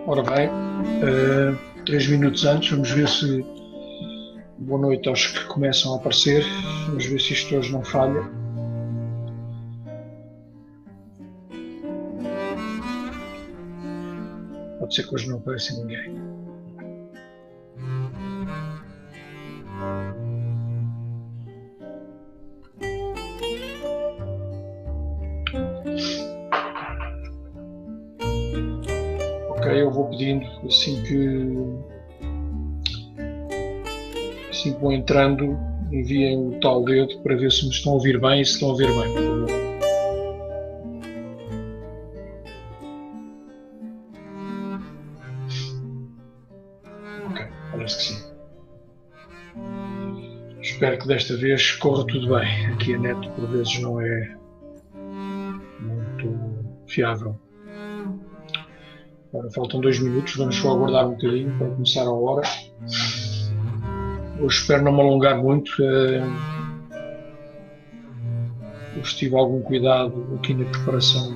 Ora bem, 3 minutos antes, vamos ver se... Boa noite aos que começam a aparecer, vamos ver se isto hoje não falha. Pode ser que hoje não apareça ninguém. Ok, eu vou pedindo assim que vão entrando, enviem o tal dedo para ver se me estão a ouvir bem e se estão a ouvir bem, por favor. Ok, parece que sim. Espero que desta vez corra tudo bem. Aqui a net por vezes não é muito fiável. Agora faltam 2 minutos, vamos só aguardar um bocadinho para começar a hora. Eu espero não me alongar muito. Eu tive algum cuidado aqui na preparação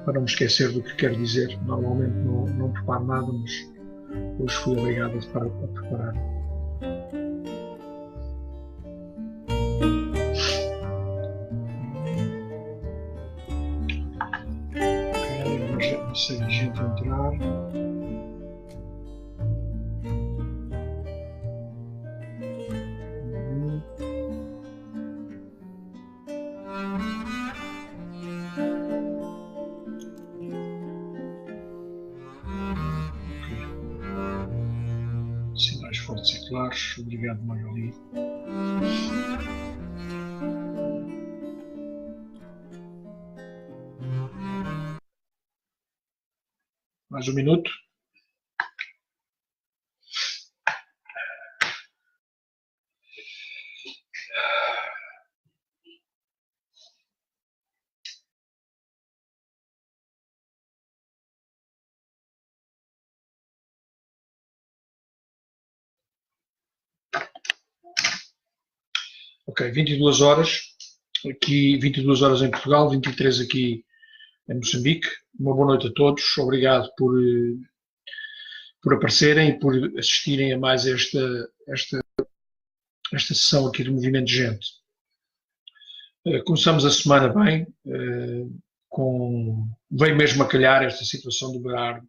para não me esquecer do que quero dizer. Normalmente não preparo nada, mas hoje fui obrigado a preparar. Ok, já sei a gente entrar. Sinais fortes e claros. Obrigado, Magali. Mais um minuto. Ok, 22 horas. Aqui 22 horas em Portugal, 23 aqui em Moçambique. Uma boa noite a todos. Obrigado por aparecerem e por assistirem a mais esta sessão aqui do Movimento de Gente. Começamos a semana bem, veio mesmo a calhar esta situação do Berardo.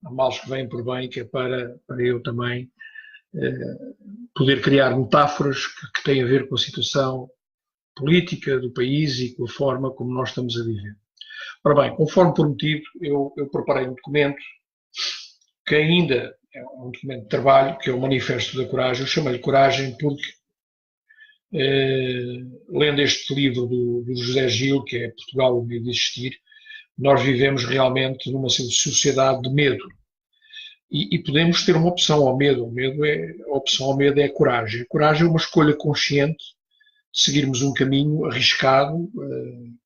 Há males que vêm por bem, que é para eu também poder criar metáforas que têm a ver com a situação política do país e com a forma como nós estamos a viver. Ora bem, conforme prometido, eu preparei um documento que ainda é um documento de trabalho, que é o Manifesto da Coragem. Eu chamei-lhe Coragem porque, lendo este livro do José Gil, que é Portugal, o medo de existir, nós vivemos realmente numa sociedade de medo. E podemos ter uma opção ao medo. A opção ao medo é a coragem. A coragem é uma escolha consciente de seguirmos um caminho arriscado,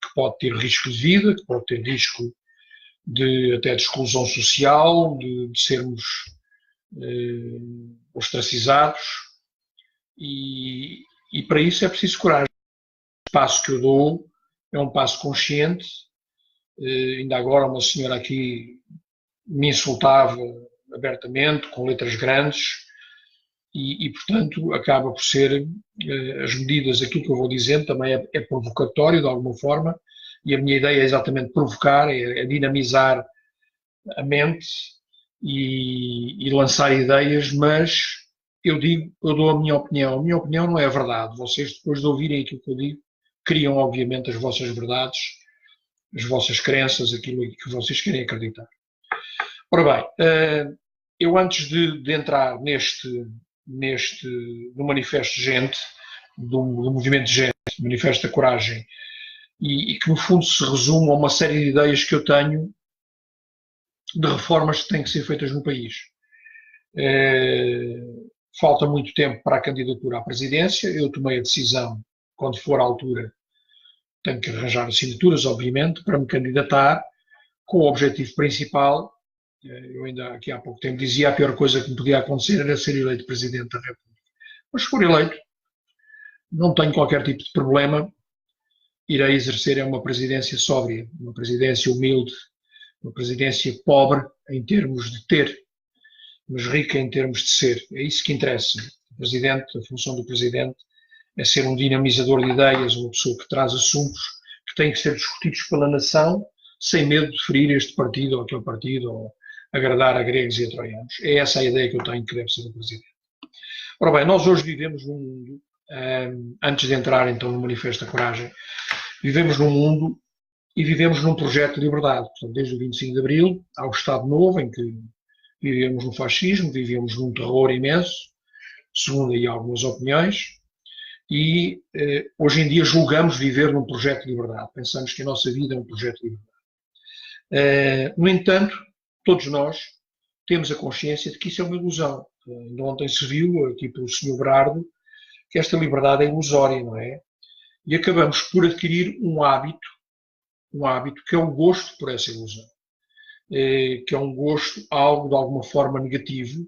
que pode ter risco de vida, que pode ter risco até de exclusão social, de sermos ostracizados, e para isso é preciso coragem. O passo que eu dou é um passo consciente. Ainda agora uma senhora aqui me insultava abertamente, com letras grandes, e portanto acaba por ser as medidas, aquilo que eu vou dizendo também é provocatório de alguma forma, e a minha ideia é exatamente provocar, é dinamizar a mente e lançar ideias, mas eu dou a minha opinião. A minha opinião não é a verdade. Vocês, depois de ouvirem aquilo que eu digo, criam obviamente as vossas verdades, as vossas crenças, aquilo que vocês querem acreditar. Ora bem, eu antes de entrar no Manifesto de Gente, do Movimento de Gente, Manifesto da Coragem, e que no fundo se resume a uma série de ideias que eu tenho de reformas que têm que ser feitas no país. Falta muito tempo para a candidatura à presidência. Eu tomei a decisão, quando for a altura, tenho que arranjar assinaturas, obviamente, para me candidatar, com o objetivo principal. Eu ainda aqui há pouco tempo dizia, a pior coisa que me podia acontecer era ser eleito Presidente da República. Mas se for eleito, não tenho qualquer tipo de problema. Irei exercer uma presidência sóbria, uma presidência humilde, Uma presidência pobre em termos de ter, mas rica em termos de ser. É isso que interessa. O presidente, a função do presidente é ser um dinamizador de ideias, uma pessoa que traz assuntos que têm que ser discutidos pela nação, sem medo de ferir este partido ou aquele partido, ou agradar a gregos e a troianos. É essa a ideia que eu tenho que deve ser o presidente. Ora bem, nós hoje vivemos num mundo, antes de entrar então no Manifesto da Coragem, vivemos num mundo e vivemos num projeto de liberdade. Portanto, desde o 25 de Abril há o Estado Novo, em que vivemos no fascismo, vivemos num terror imenso, segundo aí algumas opiniões, e hoje em dia julgamos viver num projeto de liberdade. Pensamos que a nossa vida é um projeto de liberdade. No entanto, todos nós temos a consciência de que isso é uma ilusão. Ontem se viu aqui pelo Sr. Berardo que esta liberdade é ilusória, não é? E acabamos por adquirir um hábito que é o gosto por essa ilusão, que é um gosto, algo de alguma forma negativo,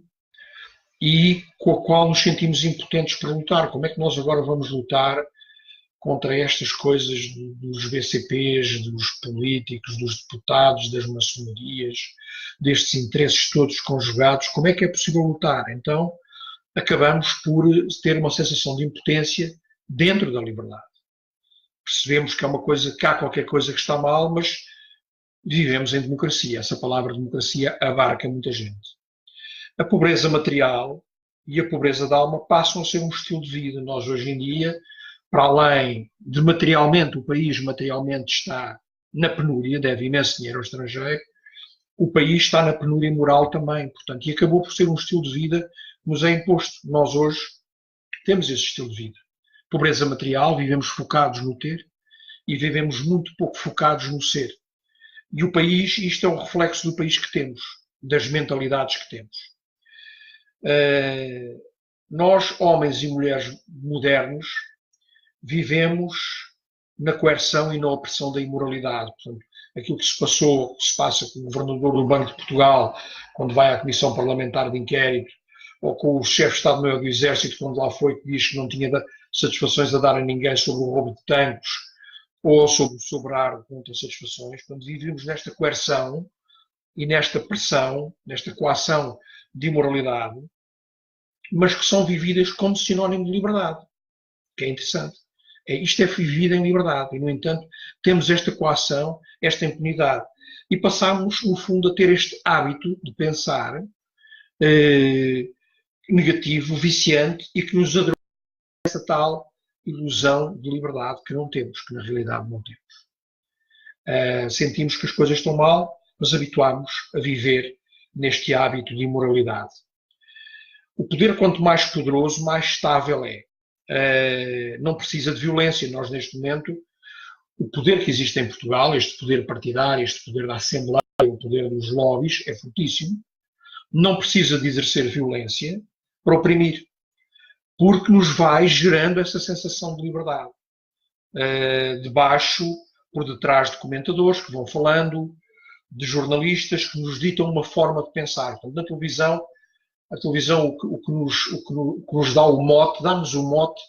e com a qual nos sentimos impotentes para lutar. Como é que nós agora vamos lutar contra estas coisas dos VCPs, dos políticos, dos deputados, das maçonarias, destes interesses todos conjugados? Como é que é possível lutar? Então, acabamos por ter uma sensação de impotência dentro da liberdade. Percebemos que é uma coisa, que há qualquer coisa que está mal, mas vivemos em democracia. Essa palavra democracia abarca muita gente. A pobreza material e a pobreza da alma passam a ser um estilo de vida. Nós, hoje em dia, para além de materialmente, o país materialmente está na penúria, deve imenso dinheiro ao estrangeiro, o país está na penúria moral também, portanto, e acabou por ser um estilo de vida que nos é imposto. Nós hoje temos esse estilo de vida. Pobreza material, vivemos focados no ter e vivemos muito pouco focados no ser. E o país, isto é o reflexo do país que temos, das mentalidades que temos. Nós, homens e mulheres modernos, vivemos na coerção e na opressão da imoralidade. Portanto, aquilo que se passou, que se passa com o governador do Banco de Portugal, quando vai à Comissão Parlamentar de Inquérito, ou com o chefe de Estado-Maior do Exército, quando lá foi, que diz que não tinha satisfações a dar a ninguém sobre o roubo de tanques, ou sobre o sobrar que não tem satisfações. Portanto, vivemos nesta coerção e nesta pressão, nesta coação de imoralidade, mas que são vividas como sinónimo de liberdade, que é interessante. Isto é vivido em liberdade e, no entanto, temos esta coação, esta impunidade. E passamos, no fundo, a ter este hábito de pensar negativo, viciante, e que nos adormece essa tal ilusão de liberdade que não temos, que na realidade não temos. Sentimos que as coisas estão mal, mas habituamos a viver neste hábito de imoralidade. O poder, quanto mais poderoso, mais estável é. Não precisa de violência. Nós, neste momento, o poder que existe em Portugal, este poder partidário, este poder da Assembleia, o poder dos lobbies, é fortíssimo. Não precisa de exercer violência para oprimir, porque nos vai gerando essa sensação de liberdade. Debaixo, por detrás de comentadores que vão falando, de jornalistas que nos ditam uma forma de pensar. Portanto, na televisão, a televisão o que nos dá o mote, dá-nos o mote,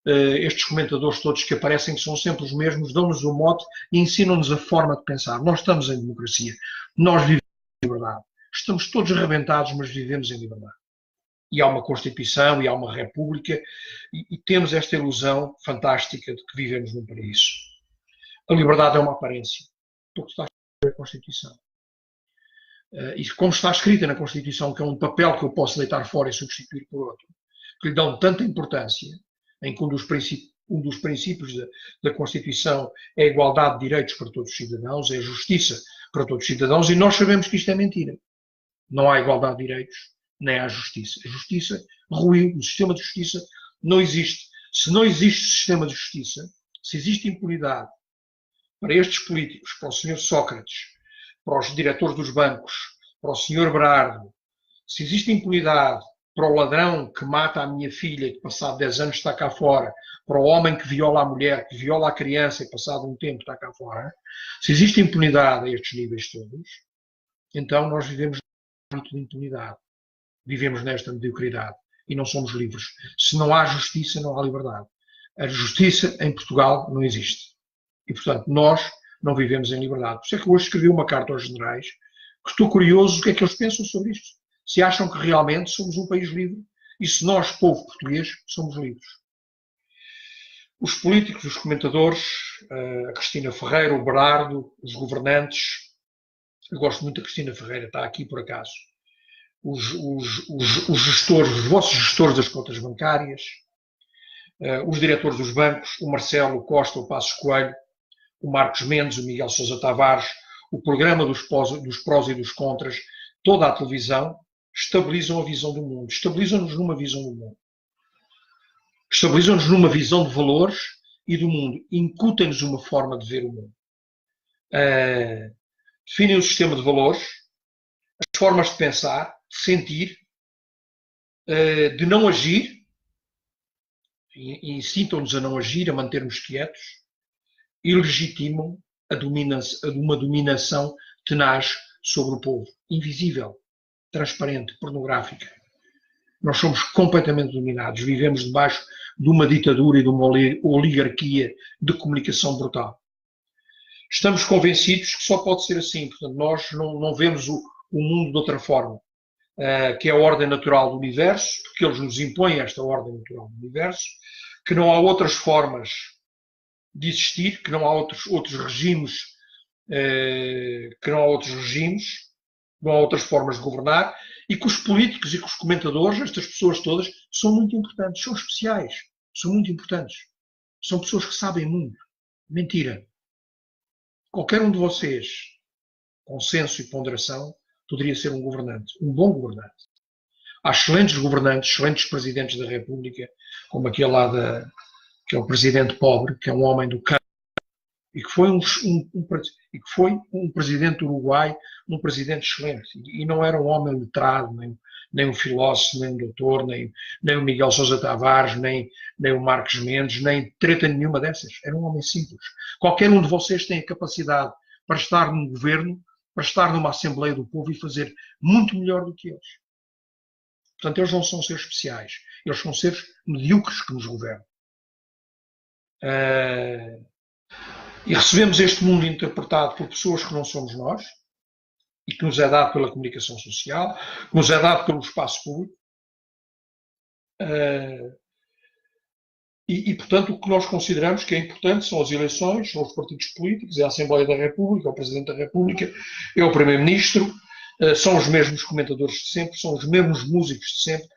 estes comentadores todos que aparecem, que são sempre os mesmos, dão-nos o mote e ensinam-nos a forma de pensar. Nós estamos em democracia, nós vivemos em liberdade. Estamos todos arrebentados, mas vivemos em liberdade. E há uma Constituição, e há uma República, e temos esta ilusão fantástica de que vivemos num paraíso. A liberdade é uma aparência, porque está escrita na Constituição. E como está escrita na Constituição, que é um papel que eu posso deitar fora e substituir por outro, que lhe dão tanta importância, em que um dos princípios da Constituição é a igualdade de direitos para todos os cidadãos, é a justiça para todos os cidadãos, e nós sabemos que isto é mentira. Não há igualdade de direitos, nem há justiça. A justiça ruiu, o sistema de justiça não existe. Se não existe sistema de justiça, se existe impunidade para estes políticos, para o Sr. Sócrates, para os diretores dos bancos, para o Sr. Berardo, se existe impunidade para o ladrão que mata a minha filha e que passado 10 anos está cá fora, para o homem que viola a mulher, que viola a criança e passado um tempo está cá fora, se existe impunidade a estes níveis todos, então nós vivemos nesta impunidade, vivemos nesta mediocridade e não somos livres. Se não há justiça, não há liberdade. A justiça em Portugal não existe. E, portanto, nós não vivemos em liberdade. Por isso é que hoje escrevi uma carta aos generais, que estou curioso o que é que eles pensam sobre isto. Se acham que realmente somos um país livre e se nós, povo português, somos livres. Os políticos, os comentadores, a Cristina Ferreira, o Berardo, os governantes, eu gosto muito da Cristina Ferreira, está aqui por acaso, os gestores, os vossos gestores das contas bancárias, os diretores dos bancos, o Marcelo Costa, o Passos Coelho, o Marcos Mendes, o Miguel Sousa Tavares, o programa dos prós e dos contras, toda a televisão, estabilizam a visão do mundo, estabilizam-nos numa visão do mundo. Estabilizam-nos numa visão de valores e do mundo, incutem-nos uma forma de ver o mundo. Definem o sistema de valores, as formas de pensar, de sentir, de não agir, e incitam-nos a não agir, a mantermos quietos, e legitimam uma dominação tenaz sobre o povo, invisível, transparente, pornográfica. Nós somos completamente dominados, vivemos debaixo de uma ditadura e de uma oligarquia de comunicação brutal. Estamos convencidos que só pode ser assim, portanto, nós não vemos o mundo de outra forma, que é a ordem natural do universo, porque eles nos impõem esta ordem natural do universo, que não há outras formas de existir, que não há outros regimes, não há outras formas de governar, e que os políticos e que os comentadores, estas pessoas todas, são muito importantes, são especiais, são muito importantes. São pessoas que sabem muito. Mentira. Qualquer um de vocês, com senso e ponderação, poderia ser um governante, um bom governante. Há excelentes governantes, excelentes presidentes da República, como aquele lá que é o presidente pobre, que é um homem do campo, e que foi um presidente do Uruguai, um presidente excelente, e não era um homem letrado, nem um filósofo, nem um doutor, nem o Miguel Sousa Tavares, nem o Marcos Mendes, nem treta nenhuma dessas. Era um homem simples. Qualquer um de vocês tem a capacidade para estar num governo, para estar numa Assembleia do Povo e fazer muito melhor do que eles. Portanto, eles não são seres especiais, eles são seres medíocres que nos governam. E recebemos este mundo interpretado por pessoas que não somos nós, e que nos é dado pela comunicação social, que nos é dado pelo espaço público. Portanto, o que nós consideramos que é importante são as eleições, são os partidos políticos, é a Assembleia da República, é o Presidente da República, é o Primeiro-Ministro, são os mesmos comentadores de sempre, são os mesmos músicos de sempre,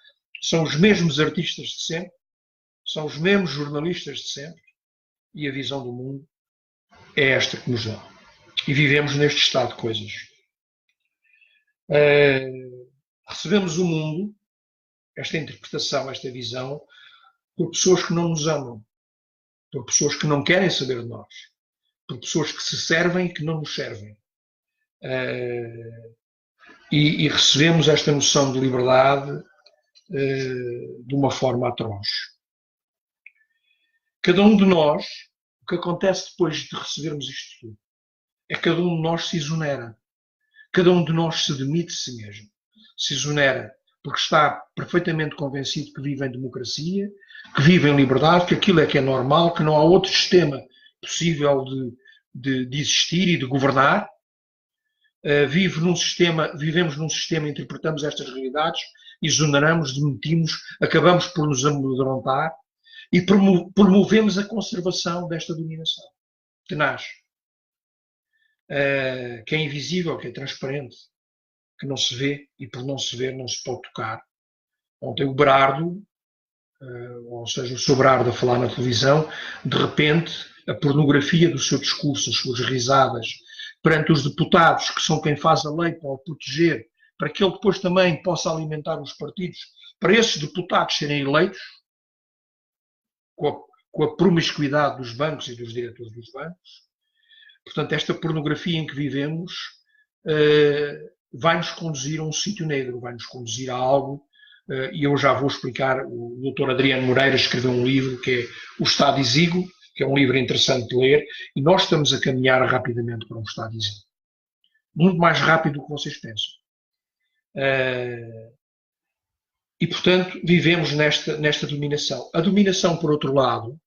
são os mesmos artistas de sempre, são os mesmos jornalistas de sempre, e a visão do mundo é esta que nos dá. E vivemos neste estado de coisas. Recebemos o mundo, esta interpretação, esta visão, por pessoas que não nos amam, por pessoas que não querem saber de nós, por pessoas que se servem e que não nos servem. E recebemos esta noção de liberdade de uma forma atroz. Cada um de nós, o que acontece depois de recebermos isto tudo, é que cada um de nós se exonera. Cada um de nós se demite de si mesmo. Se exonera porque está perfeitamente convencido que vive em democracia, que vive em liberdade, que aquilo é que é normal, que não há outro sistema possível de existir e de governar. Vivemos num sistema, interpretamos estas realidades, exoneramos, demitimos, acabamos por nos amedrontar e promovemos a conservação desta dominação tenaz, que é invisível, que é transparente, que não se vê, e por não se ver não se pode tocar. Ontem o Berardo, ou seja, o Sr. Berardo a falar na televisão, de repente a pornografia do seu discurso, as suas risadas, perante os deputados, que são quem faz a lei para o proteger, para que ele depois também possa alimentar os partidos, para esses deputados serem eleitos, com a promiscuidade dos bancos e dos diretores dos bancos. Portanto, esta pornografia em que vivemos vai-nos conduzir a um sítio negro, vai-nos conduzir a algo, e eu já vou explicar. O Dr. Adriano Moreira escreveu um livro que é O Estado Exíguo, que é um livro interessante de ler, e nós estamos a caminhar rapidamente para um Estado exíguo. Muito mais rápido do que vocês pensam. E, portanto, vivemos nesta dominação. A dominação, por outro lado,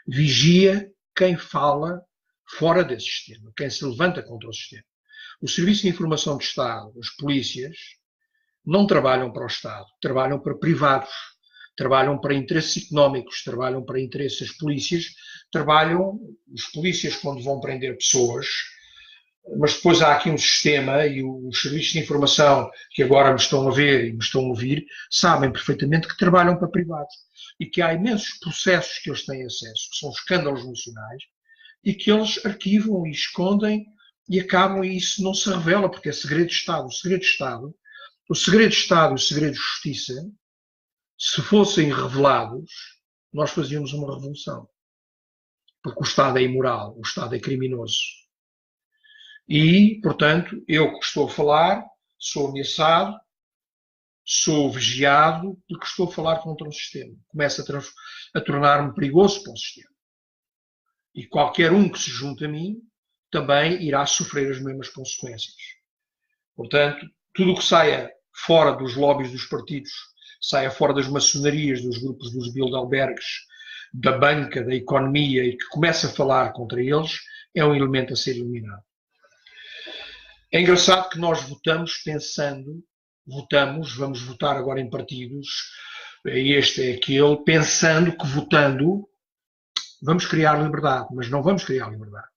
vigia quem fala fora desse sistema, quem se levanta contra o sistema. O Serviço de Informação de Estado, as polícias, não trabalham para o Estado, trabalham para privados, trabalham para interesses económicos, trabalham para interesses. As polícias trabalham, os polícias quando vão prender pessoas, mas depois há aqui um sistema e os serviços de informação que agora me estão a ver e me estão a ouvir sabem perfeitamente que trabalham para privados e que há imensos processos que eles têm acesso, que são escândalos nacionais, e que eles arquivam e escondem e acabam, e isso não se revela porque é segredo de Estado. O segredo de Estado, o segredo de Estado e o segredo de Justiça, se fossem revelados, nós fazíamos uma revolução. Porque o Estado é imoral, o Estado é criminoso. E, portanto, eu que estou a falar, sou ameaçado, sou vigiado, porque estou a falar contra o sistema. Começa a tornar-me perigoso para o sistema. E qualquer um que se junte a mim também irá sofrer as mesmas consequências. Portanto, tudo o que saia fora dos lobbies dos partidos, saia fora das maçonarias, dos grupos dos Bilderbergs, da banca, da economia, e que comece a falar contra eles, é um elemento a ser eliminado. É engraçado que nós votamos pensando, vamos votar agora em partidos, este é aquele, pensando que votando vamos criar liberdade, mas não vamos criar liberdade.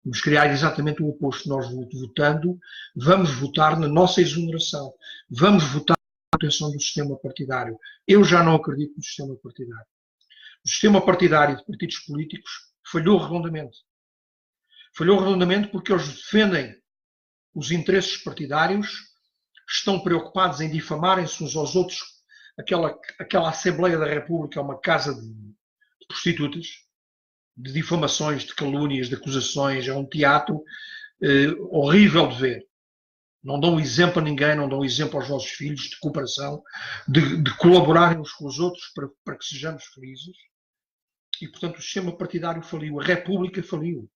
Vamos criar exatamente o oposto. Nós votando, vamos votar na nossa exoneração, vamos votar na manutenção do sistema partidário. Eu já não acredito no sistema partidário. O sistema partidário de partidos políticos falhou redondamente. Falhou redondamente porque eles defendem os interesses partidários, estão preocupados em difamarem-se uns aos outros. Aquela Assembleia da República é uma casa de prostitutas, de difamações, de calúnias, de acusações, é um teatro horrível de ver. Não dão exemplo a ninguém, não dão exemplo aos nossos filhos de cooperação, de colaborarem uns com os outros para que sejamos felizes. E, portanto, o sistema partidário faliu, a República faliu.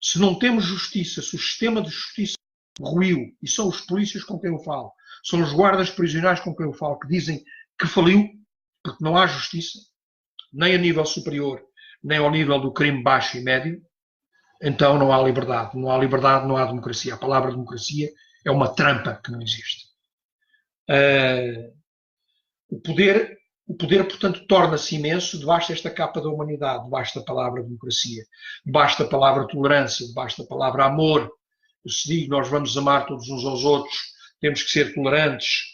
Se não temos justiça, se o sistema de justiça ruiu, e são os polícias com quem eu falo, são os guardas prisionais com quem eu falo, que dizem que faliu, porque não há justiça, nem a nível superior, nem ao nível do crime baixo e médio, então não há liberdade. Não há liberdade, não há democracia. A palavra democracia é uma trampa que não existe. O poder, portanto, torna-se imenso debaixo desta capa da humanidade, debaixo da palavra democracia, debaixo da palavra tolerância, debaixo da palavra amor. Se diz nós vamos amar todos uns aos outros, temos que ser tolerantes,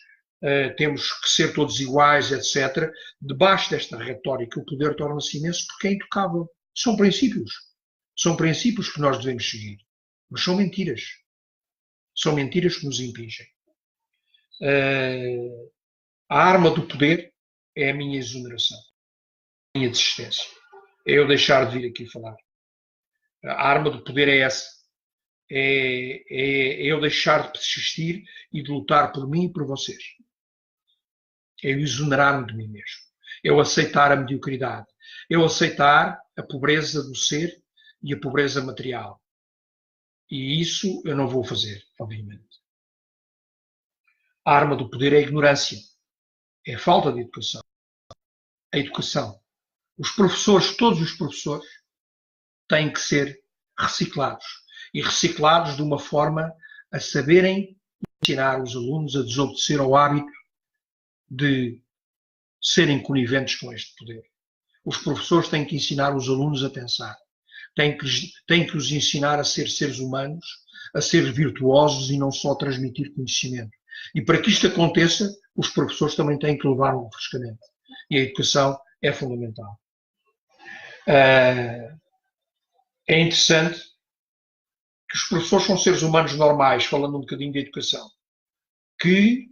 temos que ser todos iguais, etc. Debaixo desta retórica, o poder torna-se imenso porque é intocável. São princípios. São princípios que nós devemos seguir. Mas são mentiras. São mentiras que nos impingem. A arma do poder é a minha exoneração. A minha desistência. É eu deixar de vir aqui falar. A arma do poder é essa. É eu deixar de persistir e de lutar por mim e por vocês. É eu exonerar-me de mim mesmo. É eu aceitar a mediocridade. É eu aceitar a pobreza do ser e a pobreza material. E isso eu não vou fazer, obviamente. A arma do poder é a ignorância. É a falta de educação. A educação. Os professores, todos os professores, têm que ser reciclados. E reciclados de uma forma a saberem ensinar os alunos a desobedecer ao hábito de serem coniventes com este poder. Os professores têm que ensinar os alunos a pensar. Têm que os ensinar a ser seres humanos, a ser virtuosos e não só transmitir conhecimento. E para que isto aconteça, os professores também têm que levar um refrescamento. E a educação é fundamental. É interessante que os professores são seres humanos normais, falando um bocadinho de educação, que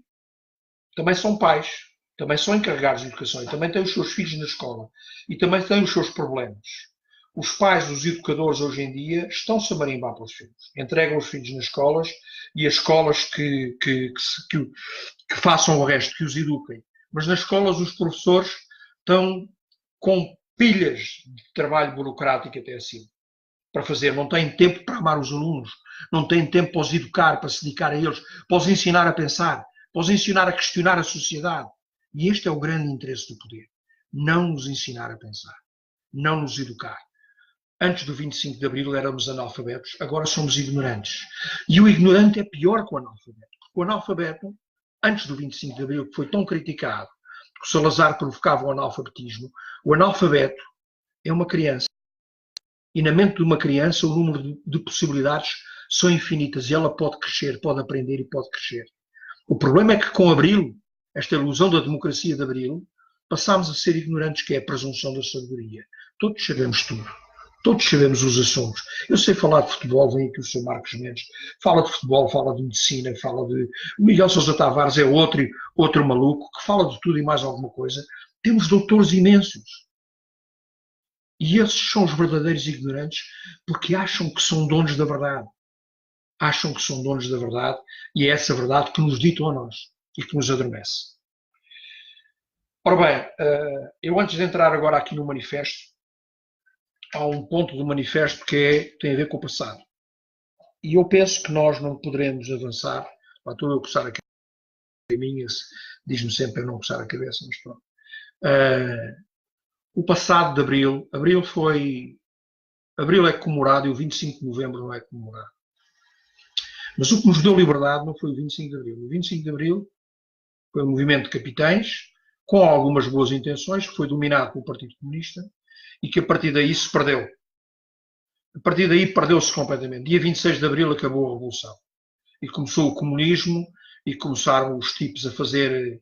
também são pais, também são encarregados de educação, e também têm os seus filhos na escola, e também têm os seus problemas. Os pais, os educadores hoje em dia, estão-se a marimbar pelos filhos. Entregam os filhos nas escolas, e as escolas que façam o resto, que os eduquem. Mas nas escolas os professores estão com pilhas de trabalho burocrático até assim, para fazer. Não têm tempo para amar os alunos, não têm tempo para os educar, para se dedicar a eles, para os ensinar a pensar, para os ensinar a questionar a sociedade. E este é o grande interesse do poder. Não nos ensinar a pensar. Não nos educar. Antes do 25 de Abril éramos analfabetos, agora somos ignorantes. E o ignorante é pior que o analfabeto. Porque o analfabeto, antes do 25 de Abril, que foi tão criticado, que o Salazar provocava o analfabetismo, o analfabeto é uma criança. E na mente de uma criança o número de possibilidades são infinitas e ela pode crescer, pode aprender e pode crescer. O problema é que com Abril, esta ilusão da democracia de Abril, passámos a ser ignorantes, que é a presunção da sabedoria. Todos sabemos tudo. Todos sabemos os assuntos. Eu sei falar de futebol, vem aqui o Sr. Marcos Mendes, fala de futebol, fala de medicina, fala de... O Miguel Sousa Tavares é outro maluco que fala de tudo e mais alguma coisa. Temos doutores imensos. E esses são os verdadeiros ignorantes porque acham que são donos da verdade. Acham que são donos da verdade e é essa verdade que nos ditam a nós e que nos adormece. Ora bem, eu antes de entrar agora aqui no manifesto, há um ponto do manifesto que tem a ver com o passado. E eu penso que nós não poderemos avançar. Estou a coçar a cabeça, diz-me sempre para não coçar a cabeça, mas pronto. O passado de Abril é comemorado e o 25 de Novembro não é comemorado. Mas o que nos deu liberdade não foi o 25 de Abril. O 25 de Abril foi um movimento de capitães, com algumas boas intenções, que foi dominado pelo Partido Comunista e que a partir daí se perdeu. A partir daí perdeu-se completamente. Dia 26 de Abril acabou a Revolução. E começou o comunismo e começaram os tipos a fazer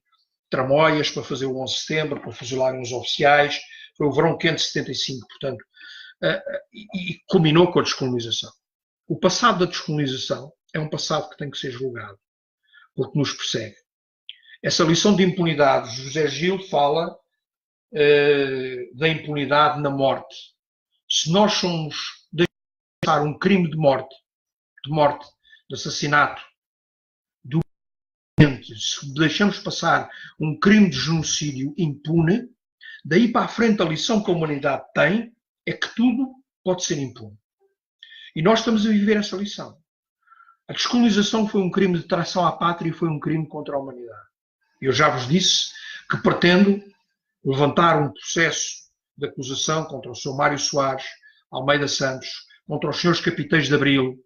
tramóias para fazer o 11 de setembro, para fuzilarem os oficiais. Foi o verão quente de 75, portanto, e culminou com a descolonização. O passado da descolonização é um passado que tem que ser julgado, porque nos persegue. Essa lição de impunidade, José Gil fala da impunidade na morte. Se nós somos deixar um crime de morte, de assassinato, se deixamos passar um crime de genocídio impune, daí para a frente a lição que a humanidade tem é que tudo pode ser impune. E nós estamos a viver essa lição. A descolonização foi um crime de traição à pátria e foi um crime contra a humanidade. Eu já vos disse que pretendo levantar um processo de acusação contra o Sr. Mário Soares, Almeida Santos, contra os senhores capitães de Abril,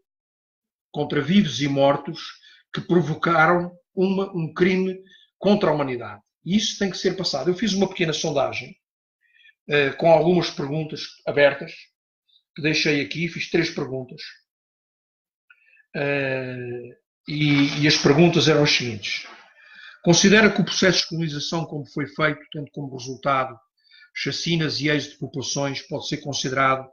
contra vivos e mortos que provocaram um crime contra a humanidade. E isso tem que ser passado. Eu fiz uma pequena sondagem com algumas perguntas abertas que deixei aqui, fiz 3 perguntas. E as perguntas eram as seguintes. Considera que o processo de colonização, como foi feito, tendo como resultado chacinas e êxodo de populações, pode ser considerado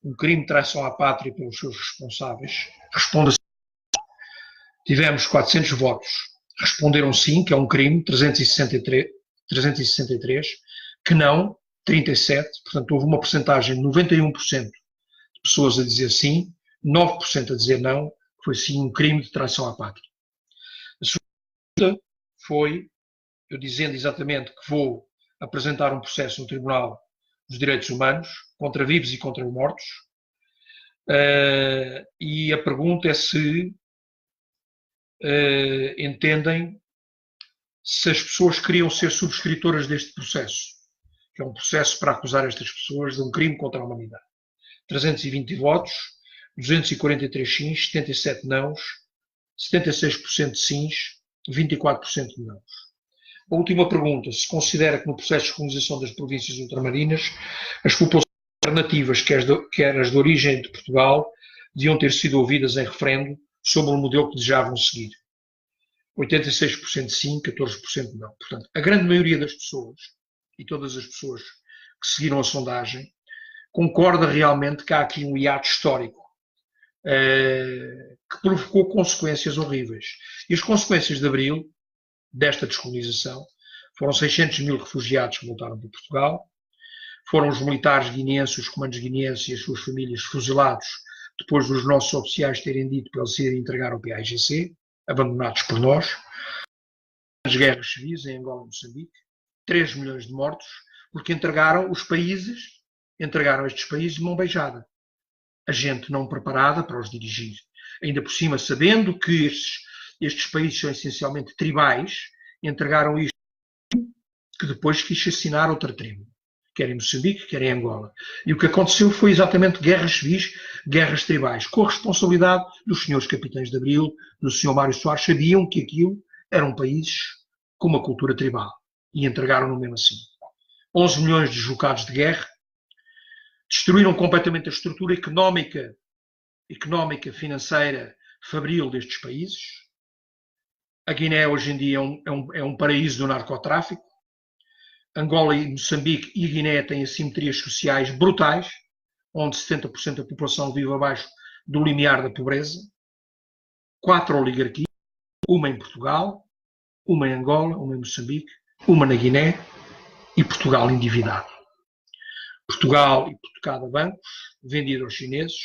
um crime de traição à pátria pelos seus responsáveis? Responda sim. Tivemos 400 votos. Responderam sim, que é um crime, 363, que não, 37, portanto houve uma percentagem de 91% de pessoas a dizer sim, 9% a dizer não, foi sim um crime de traição à pátria. A segunda foi, eu dizendo exatamente que vou apresentar um processo no Tribunal dos Direitos Humanos, contra vivos e contra mortos, e a pergunta é se entendem se as pessoas queriam ser subscritoras deste processo, que é um processo para acusar estas pessoas de um crime contra a humanidade. 320 votos, 243 sims, 77 nãos, 76% de sims, 24% de nãos. A última pergunta, se considera que no processo de colonização das províncias ultramarinas, as populações alternativas, quer as de origem de Portugal, deviam ter sido ouvidas em referendo sobre o modelo que desejavam seguir. 86% sim, 14% não. Portanto, a grande maioria das pessoas, e todas as pessoas que seguiram a sondagem, concorda realmente que há aqui um hiato histórico que provocou consequências horríveis. E as consequências de Abril, desta descolonização, foram 600 mil refugiados que voltaram para Portugal, foram os militares guineenses, os comandos guineenses e as suas famílias fuzilados depois dos nossos oficiais terem dito para eles se entregar ao PAIGC, abandonados por nós, as guerras civis em Angola e Moçambique, 3 milhões de mortos, porque entregaram estes países de mão beijada. A gente não preparada para os dirigir. Ainda por cima, sabendo que estes países são essencialmente tribais, entregaram isto que depois quis assassinar outra tribo. quer em Moçambique, quer em Angola. E o que aconteceu foi exatamente guerras civis, guerras tribais, com a responsabilidade dos senhores capitães de Abril, do senhor Mário Soares, sabiam que aquilo eram países com uma cultura tribal e entregaram-no mesmo assim. 11 milhões de deslocados de guerra, destruíram completamente a estrutura económica, financeira, fabril destes países. A Guiné hoje em dia é um paraíso do narcotráfico. Angola e Moçambique e Guiné têm assimetrias sociais brutais, onde 70% da população vive abaixo do limiar da pobreza. 4 oligarquias, uma em Portugal, uma em Angola, uma em Moçambique, uma na Guiné e Portugal endividado. Portugal hipotecado a bancos, vendido aos chineses,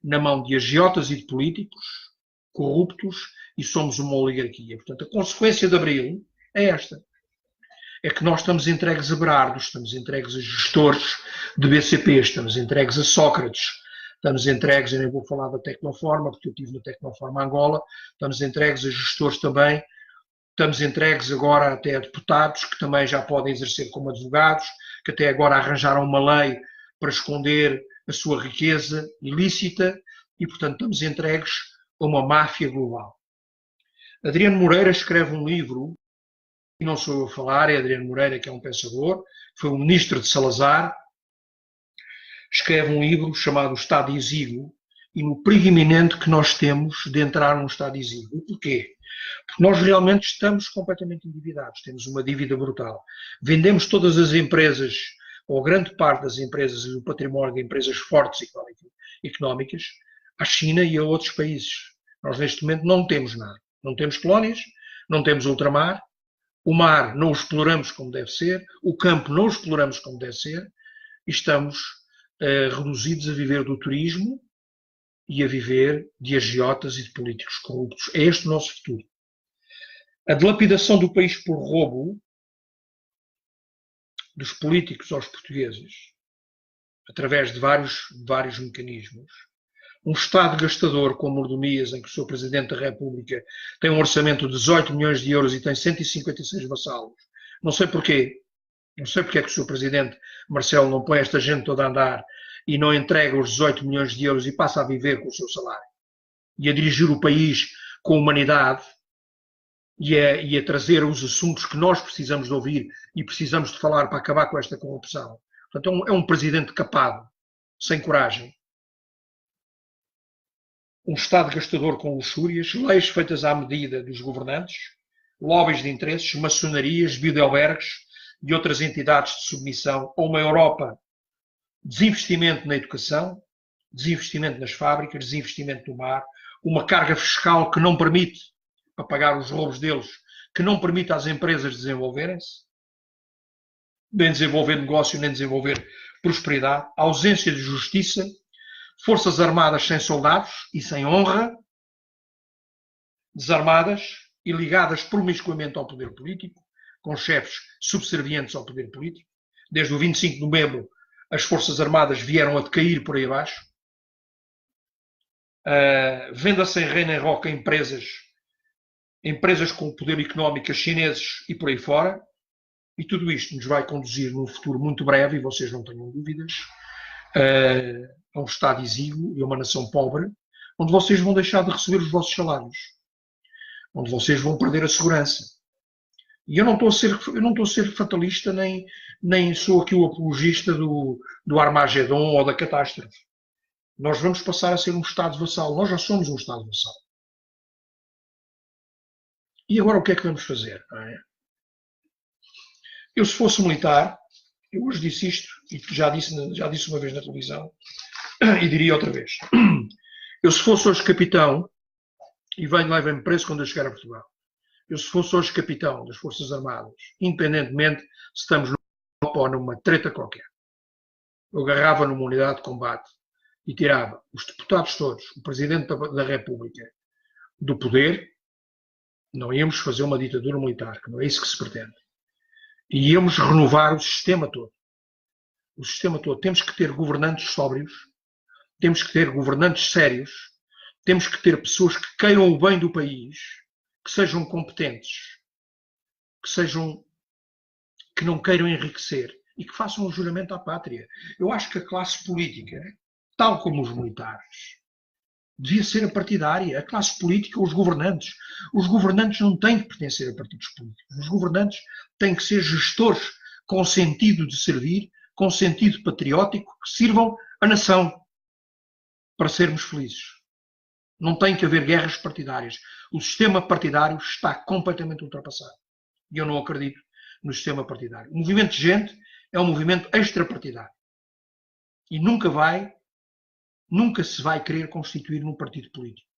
na mão de agiotas e de políticos corruptos, e somos uma oligarquia. Portanto, a consequência de Abril é esta. É que nós estamos entregues a Berardos, estamos entregues a gestores de BCP, estamos entregues a Sócrates, estamos entregues, eu nem vou falar da Tecnoforma, porque eu estive na Tecnoforma Angola, estamos entregues a gestores também, estamos entregues agora até a deputados, que também já podem exercer como advogados, que até agora arranjaram uma lei para esconder a sua riqueza ilícita, e, portanto, estamos entregues a uma máfia global. Adriano Moreira escreve um livro, e não sou eu a falar, é Adriano Moreira, que é um pensador, foi o ministro de Salazar, escreve um livro chamado O Estado Exíguo, e no perigo iminente que nós temos de entrar num Estado exíguo. Porquê? Porque nós realmente estamos completamente endividados, temos uma dívida brutal. Vendemos todas as empresas, ou grande parte das empresas e do património de empresas fortes económicas, à China e a outros países. Nós neste momento não temos nada. Não temos colónias, não temos ultramar, o mar não o exploramos como deve ser, o campo não o exploramos como deve ser, e estamos reduzidos a viver do turismo e a viver de agiotas e de políticos corruptos. É este o nosso futuro. A dilapidação do país por roubo dos políticos aos portugueses, através de vários mecanismos. Um Estado gastador com mordomias, em que o Sr. Presidente da República tem um orçamento de 18 milhões de euros e tem 156 vassalos. Não sei porquê. Não sei porque é que o Sr. Presidente Marcelo não põe esta gente toda a andar e não entrega os 18 milhões de euros e passa a viver com o seu salário. E a dirigir o país com humanidade e a trazer os assuntos que nós precisamos de ouvir e precisamos de falar para acabar com esta corrupção. Portanto, é um presidente capado, sem coragem. Um Estado gastador com luxúrias, leis feitas à medida dos governantes, lobbies de interesses, maçonarias, bilderbergs e outras entidades de submissão a uma Europa, desinvestimento na educação, desinvestimento nas fábricas, desinvestimento no mar, uma carga fiscal que não permite, para pagar os roubos deles, que não permite às empresas desenvolverem-se, nem desenvolver negócio, nem desenvolver prosperidade, ausência de justiça, forças armadas sem soldados e sem honra, desarmadas e ligadas promiscuamente ao poder político, com chefes subservientes ao poder político. Desde o 25 de novembro, as forças armadas vieram a decair por aí abaixo. Venda sem rei nem roca empresas com poder económico chineses e por aí fora. E tudo isto nos vai conduzir num futuro muito breve, e vocês não tenham dúvidas, a um Estado exíguo e a uma nação pobre, onde vocês vão deixar de receber os vossos salários, onde vocês vão perder a segurança. E eu não estou a ser fatalista, nem sou aqui o apologista do Armagedon ou da catástrofe. Nós vamos passar a ser um Estado vassalo. Nós já somos um Estado vassalo. E agora o que é que vamos fazer? Não é? Eu, se fosse militar, eu hoje disse isto, e já disse uma vez na televisão, e diria outra vez. Eu, se fosse hoje capitão, e levem-me preso quando eu chegar a Portugal, eu, se fosse hoje capitão das Forças Armadas, independentemente se estamos numa ou numa treta qualquer, eu agarrava numa unidade de combate e tirava os deputados todos, o Presidente da República, do poder. Não íamos fazer uma ditadura militar, que não é isso que se pretende. E íamos renovar o sistema todo. O sistema todo. Temos que ter governantes sóbrios, temos que ter governantes sérios, temos que ter pessoas que queiram o bem do país, que sejam competentes, que não queiram enriquecer e que façam um juramento à pátria. Eu acho que a classe política, tal como os militares, devia ser a partidária. A classe política, os governantes. Os governantes não têm que pertencer a partidos políticos. Os governantes têm que ser gestores com sentido de servir, com sentido patriótico, que sirvam a nação para sermos felizes. Não tem que haver guerras partidárias. O sistema partidário está completamente ultrapassado. E eu não acredito no sistema partidário. O movimento de gente é um movimento extrapartidário. E nunca se vai querer constituir num partido político.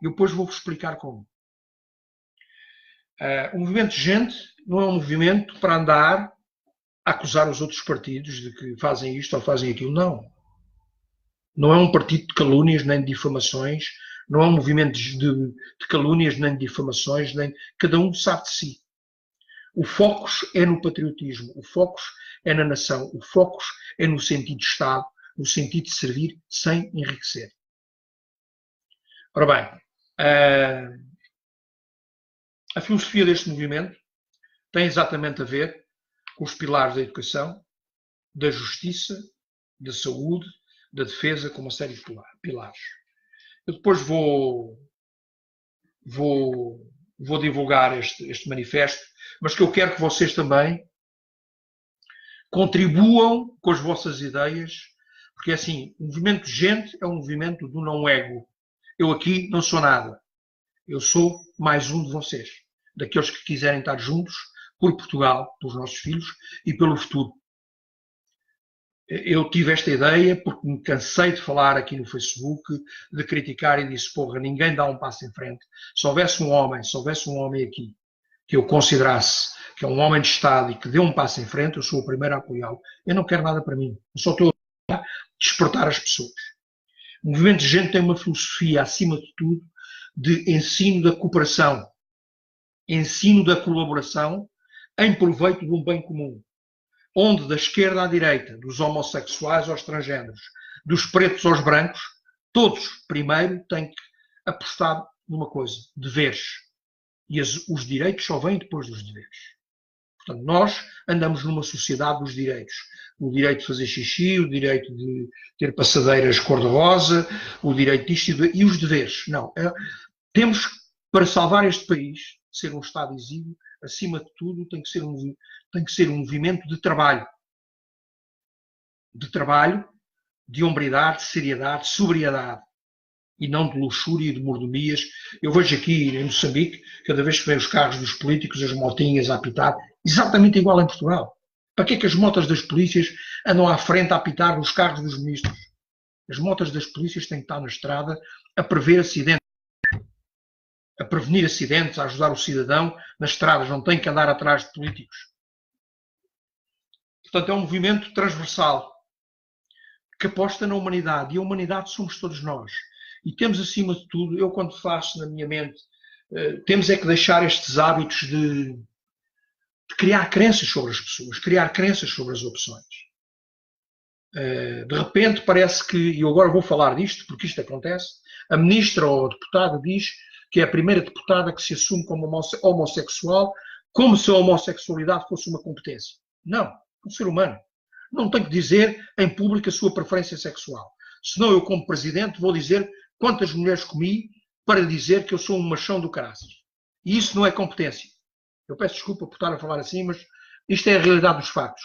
E depois vou-vos explicar como. O movimento de gente não é um movimento para andar a acusar os outros partidos de que fazem isto ou fazem aquilo. Não. Não é um partido de calúnias nem de difamações. Não é um movimento de calúnias nem de difamações. Cada um sabe de si. O foco é no patriotismo. O foco é na nação. O foco é no sentido de Estado, no sentido de servir sem enriquecer. Ora bem, a filosofia deste movimento tem exatamente a ver com os pilares da educação, da justiça, da saúde, da defesa, com uma série de pilares. Eu depois vou divulgar este manifesto, mas que eu quero que vocês também contribuam com as vossas ideias, porque assim, o movimento de gente é um movimento do não ego. Eu aqui não sou nada. Eu sou mais um de vocês, daqueles que quiserem estar juntos por Portugal, pelos nossos filhos e pelo futuro. Eu tive esta ideia porque me cansei de falar aqui no Facebook, de criticar e disse, porra, ninguém dá um passo em frente. Se houvesse um homem aqui que eu considerasse que é um homem de Estado e que dê um passo em frente, eu sou o primeiro a apoiá-lo. Eu não quero nada para mim. Eu só estou a despertar as pessoas. O movimento de gente tem uma filosofia, acima de tudo, de ensino da cooperação, ensino da colaboração em proveito de um bem comum, onde da esquerda à direita, dos homossexuais aos transgêneros, dos pretos aos brancos, todos primeiro têm que apostar numa coisa, deveres. E os direitos só vêm depois dos deveres. Portanto, nós andamos numa sociedade dos direitos. O direito de fazer xixi, o direito de ter passadeiras cor-de-rosa, o direito disto e os deveres. Não. Temos, para salvar este país, ser um Estado exíguo, acima de tudo, tem que ser um movimento de trabalho. De trabalho, de hombridade, de seriedade, de sobriedade. E não de luxúria e de mordomias. Eu vejo aqui em Moçambique, cada vez que vem os carros dos políticos, as motinhas a apitar, exatamente igual em Portugal. Para que é que as motas das polícias andam à frente a apitar nos carros dos ministros? As motas das polícias têm que estar na estrada a prever acidentes, a prevenir acidentes, a ajudar o cidadão nas estradas, não têm que andar atrás de políticos. Portanto, é um movimento transversal que aposta na humanidade, e a humanidade somos todos nós. E temos, acima de tudo, eu quando faço na minha mente, temos é que deixar estes hábitos de criar crenças sobre as pessoas, criar crenças sobre as opções. De repente parece que, e eu agora vou falar disto, porque isto acontece, a ministra ou a deputada diz que é a primeira deputada que se assume como homossexual, como se a homossexualidade fosse uma competência. Não, é um ser humano. Não tem que dizer em público a sua preferência sexual. Senão eu, como presidente, vou dizer quantas mulheres comi para dizer que eu sou um machão do caraças. E isso não é competência. Eu peço desculpa por estar a falar assim, mas isto é a realidade dos factos.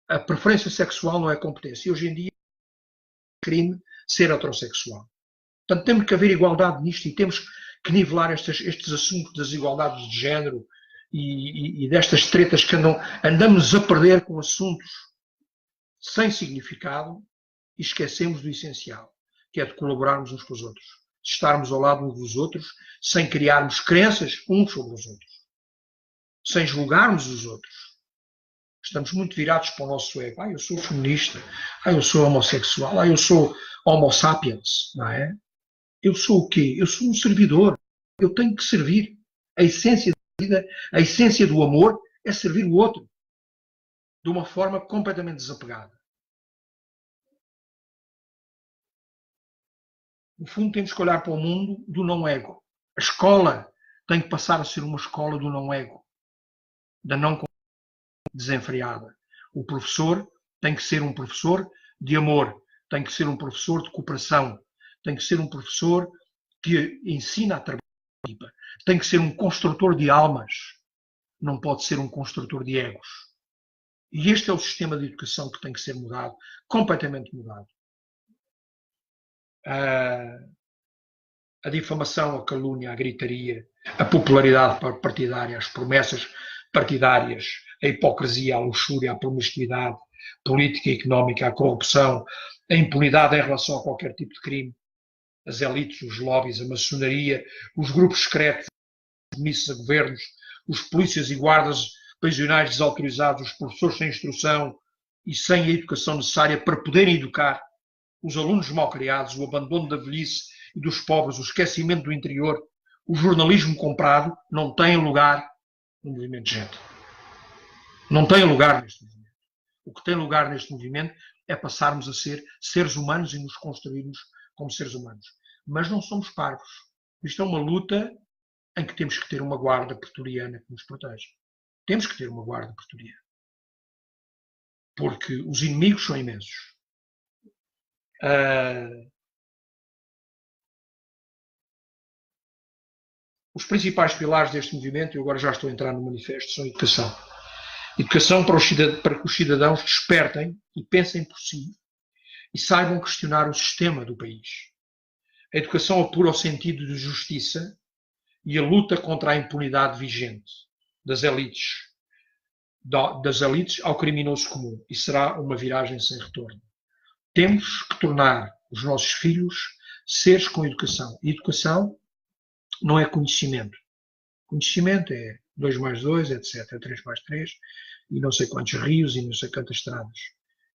A preferência sexual não é competência. E hoje em dia é crime ser heterossexual. Portanto, temos que haver igualdade nisto e temos que nivelar estes assuntos das igualdades de género e destas tretas que andamos a perder com assuntos sem significado e esquecemos do essencial, que é de colaborarmos uns com os outros, de estarmos ao lado uns dos outros, sem criarmos crenças uns sobre os outros, sem julgarmos os outros. Estamos muito virados para o nosso ego. Eu sou feminista, eu sou homossexual, eu sou homo sapiens, não é? Eu sou o quê? Eu sou um servidor. Eu tenho que servir. A essência da vida, a essência do amor é servir o outro de uma forma completamente desapegada. No fundo, temos que olhar para o mundo do não-ego. A escola tem que passar a ser uma escola do não-ego, da não desenfreada. O professor tem que ser um professor de amor, tem que ser um professor de cooperação, tem que ser um professor que ensina a trabalhar em equipa, tem que ser um construtor de almas, não pode ser um construtor de egos. E este é o sistema de educação que tem que ser mudado, completamente mudado. A difamação, a calúnia, a gritaria, a popularidade partidária, as promessas partidárias, a hipocrisia, a luxúria, a promiscuidade política e económica, a corrupção, a impunidade em relação a qualquer tipo de crime, as elites, os lobbies, a maçonaria, os grupos secretos, os ministros a governos, os polícias e guardas prisionais desautorizados, os professores sem instrução e sem a educação necessária para poderem educar, os alunos mal criados, o abandono da velhice e dos pobres, o esquecimento do interior, o jornalismo comprado, não tem lugar no movimento de gente. Não tem lugar neste movimento. O que tem lugar neste movimento é passarmos a ser seres humanos e nos construirmos como seres humanos. Mas não somos parvos. Isto é uma luta em que temos que ter uma guarda pretoriana que nos protege. Temos que ter uma guarda pretoriana. Porque os inimigos são imensos. Os principais pilares deste movimento, eu agora já estou a entrar no manifesto, são a educação. Educação para que os cidadãos despertem e pensem por si e saibam questionar o sistema do país. A educação apura o sentido de justiça e a luta contra a impunidade vigente das elites ao criminoso comum, e será uma viragem sem retorno. Temos que tornar os nossos filhos seres com educação. E educação não é conhecimento. Conhecimento é 2 mais 2, etc. 3 mais 3, e não sei quantos rios e não sei quantas estradas.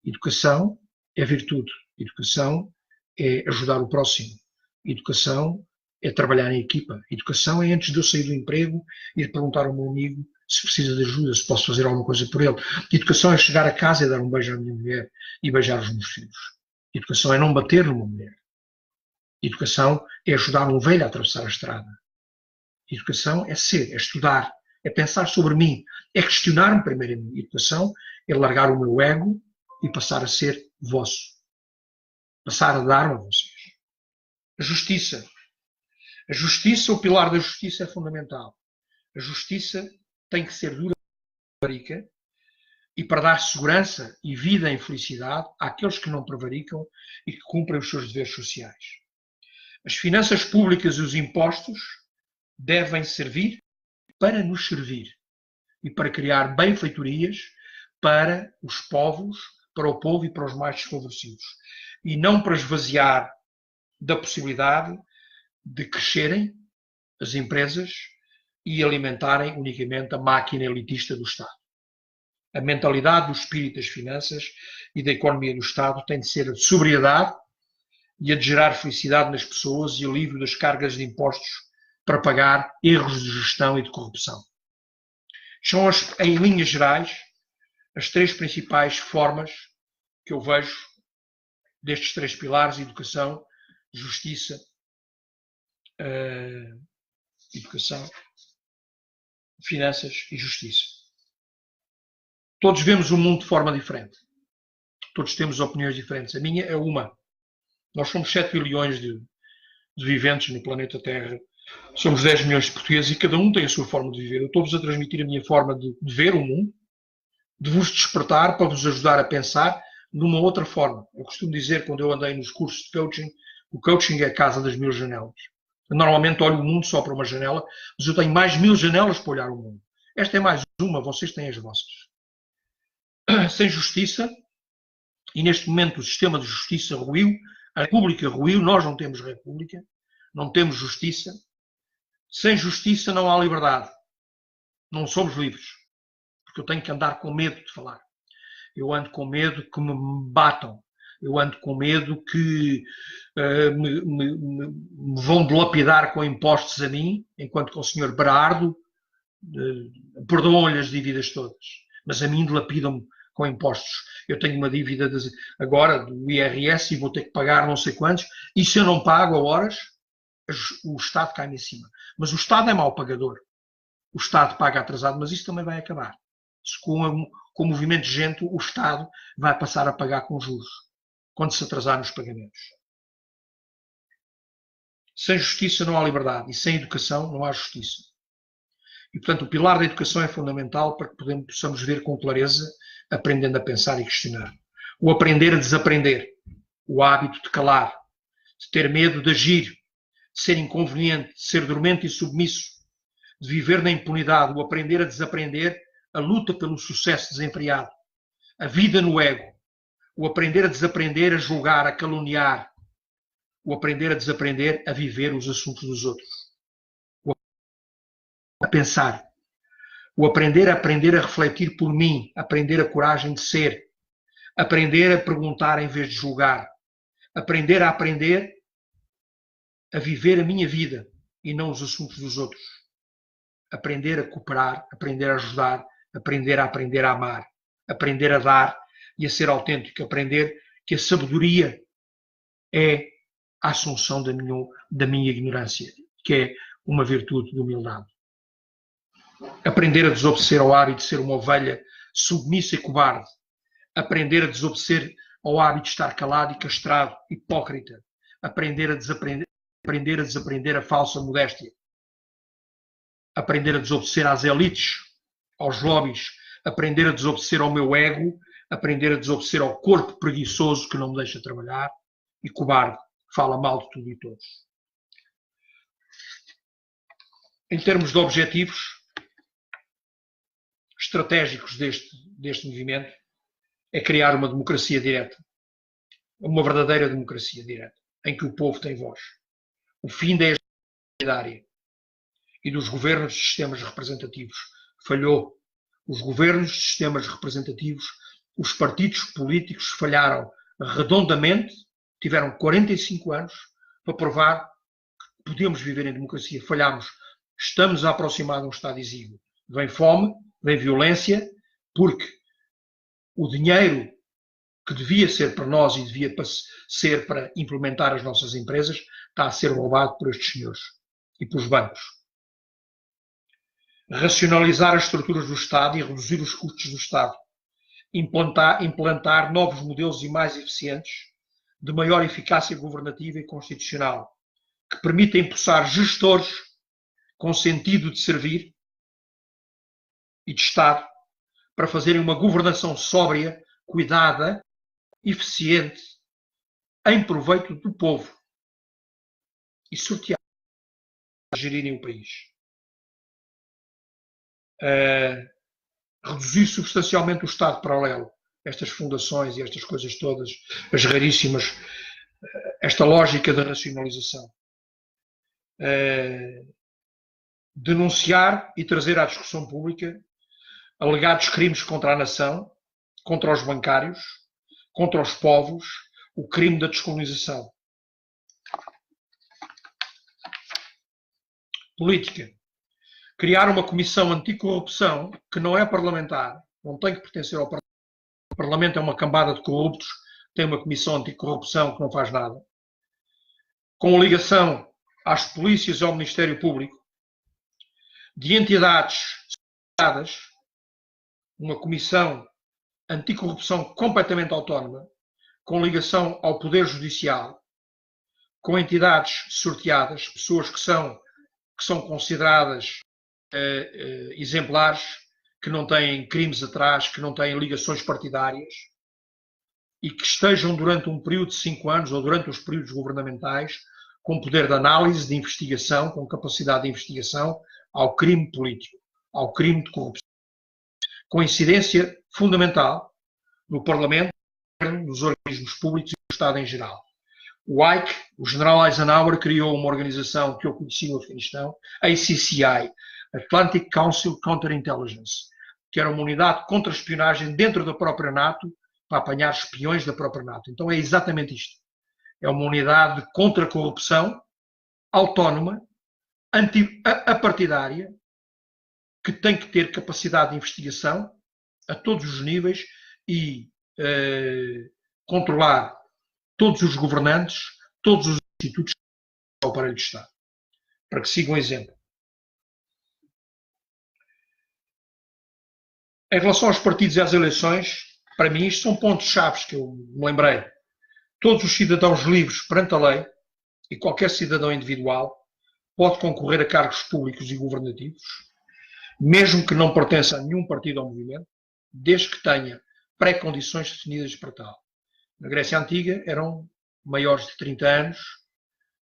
Educação é virtude. Educação é ajudar o próximo. Educação é trabalhar em equipa. Educação é, antes de eu sair do emprego, ir perguntar ao meu amigo se precisa de ajuda, se posso fazer alguma coisa por ele. Educação é chegar a casa e dar um beijo à minha mulher e beijar os meus filhos. Educação é não bater numa mulher. Educação é ajudar um velho a atravessar a estrada. Educação é ser, é estudar, é pensar sobre mim, é questionar-me primeiro a mim. Educação é largar o meu ego e passar a ser vosso. Passar a dar a vocês. A justiça. A justiça, o pilar da justiça é fundamental. A justiça tem que ser dura e para dar segurança e vida em felicidade àqueles que não prevaricam e que cumprem os seus deveres sociais. As finanças públicas e os impostos devem servir para nos servir e para criar benfeitorias para os povos, para o povo e para os mais desfavorecidos. E não para esvaziar da possibilidade de crescerem as empresas e alimentarem unicamente a máquina elitista do Estado. A mentalidade do espírito das finanças e da economia do Estado tem de ser a de sobriedade e a de gerar felicidade nas pessoas e alívio das cargas de impostos para pagar erros de gestão e de corrupção. São, em linhas gerais, as 3 principais formas que eu vejo destes 3 pilares: educação, justiça, educação, finanças e justiça. Todos vemos o mundo de forma diferente. Todos temos opiniões diferentes. A minha é uma. Nós somos 7 bilhões de viventes no planeta Terra. Somos 10 milhões de portugueses e cada um tem a sua forma de viver. Eu estou-vos a transmitir a minha forma de ver o mundo, de vos despertar para vos ajudar a pensar numa outra forma. Eu costumo dizer, quando eu andei nos cursos de coaching, o coaching é a casa das 1000 janelas. Eu normalmente olho o mundo só para uma janela, mas eu tenho mais 1000 janelas para olhar o mundo. Esta é mais uma, vocês têm as vossas. Sem justiça, e neste momento o sistema de justiça ruiu, a república ruiu, nós não temos república, não temos justiça. Sem justiça não há liberdade. Não somos livres. Porque eu tenho que andar com medo de falar. Eu ando com medo que me batam. Eu ando com medo que me vão dilapidar com impostos a mim, enquanto que o senhor Berardo perdoam-lhe as dívidas todas. Mas a mim dilapidam-me com impostos. Eu tenho uma dívida agora do IRS e vou ter que pagar não sei quantos, e se eu não pago a horas, o Estado cai-me em cima. Mas o Estado é mau pagador. O Estado paga atrasado, mas isso também vai acabar. Com com o movimento de gente, o Estado vai passar a pagar com juros, quando se atrasar nos pagamentos. Sem justiça não há liberdade e sem educação não há justiça. E, portanto, o pilar da educação é fundamental para que possamos ver com clareza, aprendendo a pensar e questionar. O aprender a desaprender, o hábito de calar, de ter medo de agir, de ser inconveniente, de ser dormente e submisso, de viver na impunidade, o aprender a desaprender, a luta pelo sucesso desenfreado, a vida no ego, o aprender a desaprender a julgar, a caluniar, o aprender a desaprender a viver os assuntos dos outros, o a pensar, o aprender a refletir por mim, aprender a coragem de ser, aprender a perguntar em vez de julgar, aprender a viver a minha vida e não os assuntos dos outros, aprender a cooperar, aprender a ajudar, aprender a amar, aprender a dar e a ser autêntico, aprender que a sabedoria é a assunção da minha ignorância, que é uma virtude de humildade. Aprender a desobedecer ao hábito de ser uma ovelha submissa e cobarde. Aprender a desobedecer ao hábito de estar calado e castrado, hipócrita. Aprender a desaprender a falsa modéstia. Aprender a desobedecer às elites, aos lobbies. Aprender a desobedecer ao meu ego. Aprender a desobedecer ao corpo preguiçoso que não me deixa trabalhar. E cobarde, que fala mal de tudo e todos. Em termos de objetivos estratégicos deste movimento, é criar uma democracia direta, uma verdadeira democracia direta, em que o povo tem voz. O fim da partidária e dos governos de sistemas representativos falhou. Os governos de sistemas representativos, os partidos políticos falharam redondamente, tiveram 45 anos para provar que podemos viver em democracia. Falhamos. Estamos a aproximar de um Estado exíguo. Vem fome, vem violência, porque o dinheiro que devia ser para nós e devia ser para implementar as nossas empresas está a ser roubado por estes senhores e pelos bancos. Racionalizar as estruturas do Estado e reduzir os custos do Estado. Implantar novos modelos e mais eficientes, de maior eficácia governativa e constitucional, que permita impulsar gestores com sentido de servir e de Estado, para fazerem uma governação sóbria, cuidada, eficiente, em proveito do povo e sortear a gerirem o país. Reduzir substancialmente o Estado paralelo, estas fundações e estas coisas todas, as raríssimas, esta lógica da racionalização. Denunciar e trazer à discussão pública alegados crimes contra a nação, contra os bancários, contra os povos, o crime da descolonização. Política. Criar uma comissão anticorrupção que não é parlamentar, não tem que pertencer ao Parlamento. O Parlamento é uma cambada de corruptos, tem uma comissão anticorrupção que não faz nada. Com ligação às polícias e ao Ministério Público, de entidades associadas, uma comissão anticorrupção completamente autónoma, com ligação ao Poder Judicial, com entidades sorteadas, pessoas que são consideradas exemplares, que não têm crimes atrás, que não têm ligações partidárias e que estejam durante um período de 5 anos ou durante os períodos governamentais com poder de análise, de investigação, com capacidade de investigação ao crime político, ao crime de corrupção. Com incidência fundamental no Parlamento, nos organismos públicos e no Estado em geral. O Ike, o general Eisenhower, criou uma organização que eu conheci no Afeganistão, ACCI, Atlantic Council Counterintelligence, que era uma unidade de contra-espionagem dentro da própria NATO, para apanhar espiões da própria NATO. Então é exatamente isto. É uma unidade de contra-corrupção, autónoma, apartidária, que tem que ter capacidade de investigação a todos os níveis e controlar todos os governantes, todos os institutos do aparelho de Estado, para que sigam o exemplo. Em relação aos partidos e às eleições, para mim isto são pontos-chave que eu me lembrei. Todos os cidadãos livres perante a lei e qualquer cidadão individual pode concorrer a cargos públicos e governativos, mesmo que não pertença a nenhum partido ou movimento, desde que tenha pré-condições definidas para tal. Na Grécia Antiga eram maiores de 30 anos,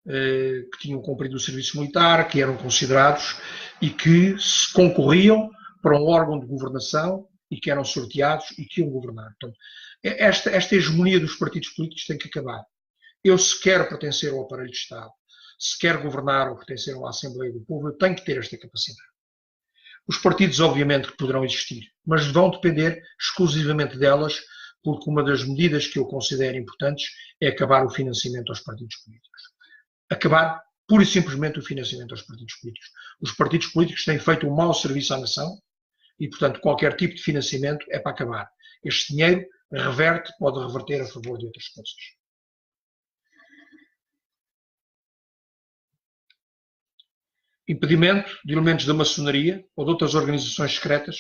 que tinham cumprido o serviço militar, que eram considerados e que se concorriam para um órgão de governação e que eram sorteados e que iam governar. Então, esta hegemonia dos partidos políticos tem que acabar. Eu, se quero pertencer ao aparelho de Estado, se quero governar ou pertencer a uma Assembleia do Povo, eu tenho que ter esta capacidade. Os partidos, obviamente, que poderão existir, mas vão depender exclusivamente delas, porque uma das medidas que eu considero importantes é acabar o financiamento aos partidos políticos. Acabar, pura e simplesmente, o financiamento aos partidos políticos. Os partidos políticos têm feito um mau serviço à nação e, portanto, qualquer tipo de financiamento é para acabar. Este dinheiro pode reverter a favor de outras coisas. Impedimento de elementos da maçonaria ou de outras organizações secretas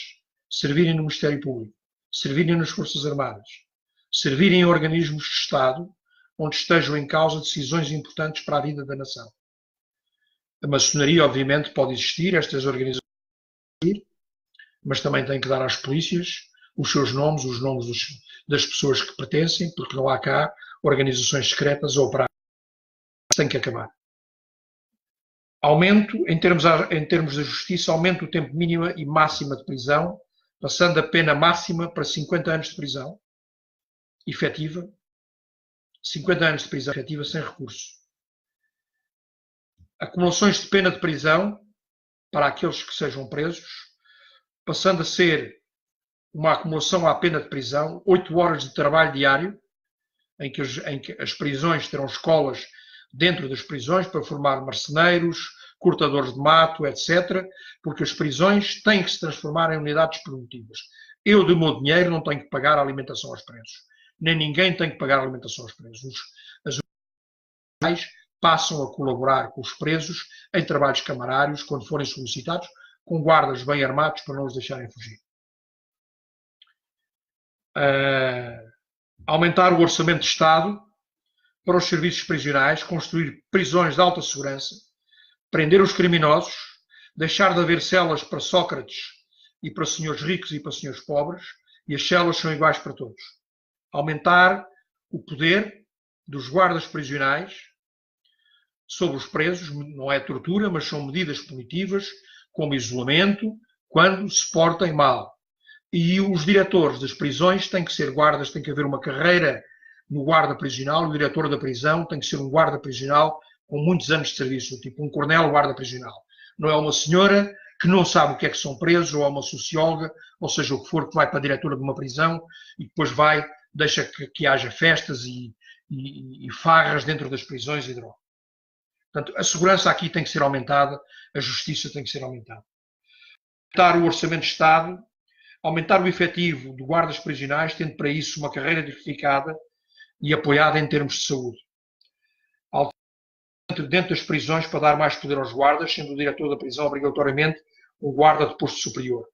servirem no Ministério Público, servirem nas Forças Armadas, servirem em organismos de Estado onde estejam em causa decisões importantes para a vida da nação. A maçonaria, obviamente, pode existir, estas organizações podem existir, mas também tem que dar às polícias os seus nomes, os nomes das pessoas que pertencem, porque não há cá organizações secretas ou para tem que acabar. Aumento, em termos da justiça, aumento o tempo mínimo e máxima de prisão, passando a pena máxima para 50 anos de prisão efetiva, 50 anos de prisão efetiva sem recurso. Acumulações de pena de prisão para aqueles que sejam presos, passando a ser uma acumulação à pena de prisão, 8 horas de trabalho diário, em que as prisões terão escolas dentro das prisões para formar marceneiros, cortadores de mato, etc., porque as prisões têm que se transformar em unidades produtivas. Eu, do meu dinheiro, não tenho que pagar a alimentação aos presos. Nem ninguém tem que pagar a alimentação aos presos. As unidades passam a colaborar com os presos em trabalhos camarários, quando forem solicitados, com guardas bem armados para não os deixarem fugir. Aumentar o orçamento de Estado para os serviços prisionais, construir prisões de alta segurança, prender os criminosos, deixar de haver celas para Sócrates e para senhores ricos e para senhores pobres, e as celas são iguais para todos. Aumentar o poder dos guardas prisionais sobre os presos, não é tortura, mas são medidas punitivas, como isolamento, quando se portem mal. E os diretores das prisões têm que ser guardas, tem que haver uma carreira no guarda prisional, o diretor da prisão tem que ser um guarda prisional com muitos anos de serviço, tipo um coronel guarda prisional. Não é uma senhora que não sabe o que é que são presos, ou é uma socióloga, ou seja, o que for, que vai para a diretora de uma prisão e depois deixa que haja festas e farras dentro das prisões e droga. Portanto, a segurança aqui tem que ser aumentada, a justiça tem que ser aumentada. Aumentar o orçamento de Estado, aumentar o efetivo de guardas prisionais, tendo para isso uma carreira diversificada e apoiada em termos de saúde. Dentro das prisões para dar mais poder aos guardas, sendo o diretor da prisão obrigatoriamente um guarda de posto superior.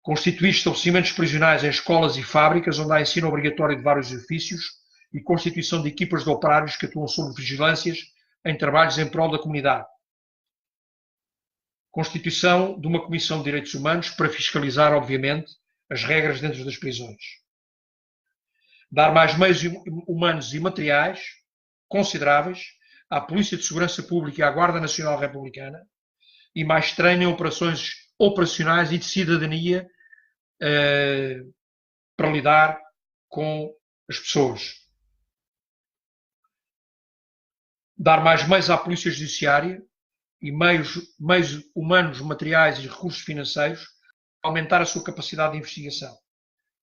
Constituir estabelecimentos prisionais em escolas e fábricas, onde há ensino obrigatório de vários ofícios e constituição de equipas de operários que atuam sob vigilâncias em trabalhos em prol da comunidade. Constituição de uma Comissão de Direitos Humanos para fiscalizar, obviamente, as regras dentro das prisões. Dar mais meios humanos e materiais consideráveis à Polícia de Segurança Pública e à Guarda Nacional Republicana e mais treino em operações operacionais e de cidadania para lidar com as pessoas. Dar mais meios à Polícia Judiciária e meios humanos, materiais e recursos financeiros para aumentar a sua capacidade de investigação.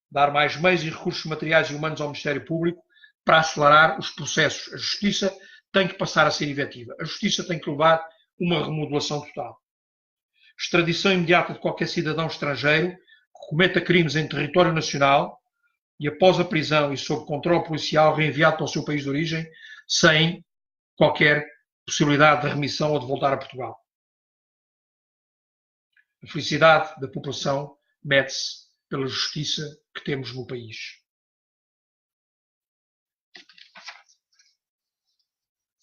Dar mais meios e recursos materiais e humanos ao Ministério Público para acelerar os processos. A justiça tem que passar a ser efetiva. A justiça tem que levar uma remodelação total. Extradição imediata de qualquer cidadão estrangeiro que cometa crimes em território nacional e, após a prisão e sob controle policial, reenviado para o seu país de origem sem qualquer possibilidade de remissão ou de voltar a Portugal. A felicidade da população mede-se pela justiça que temos no país.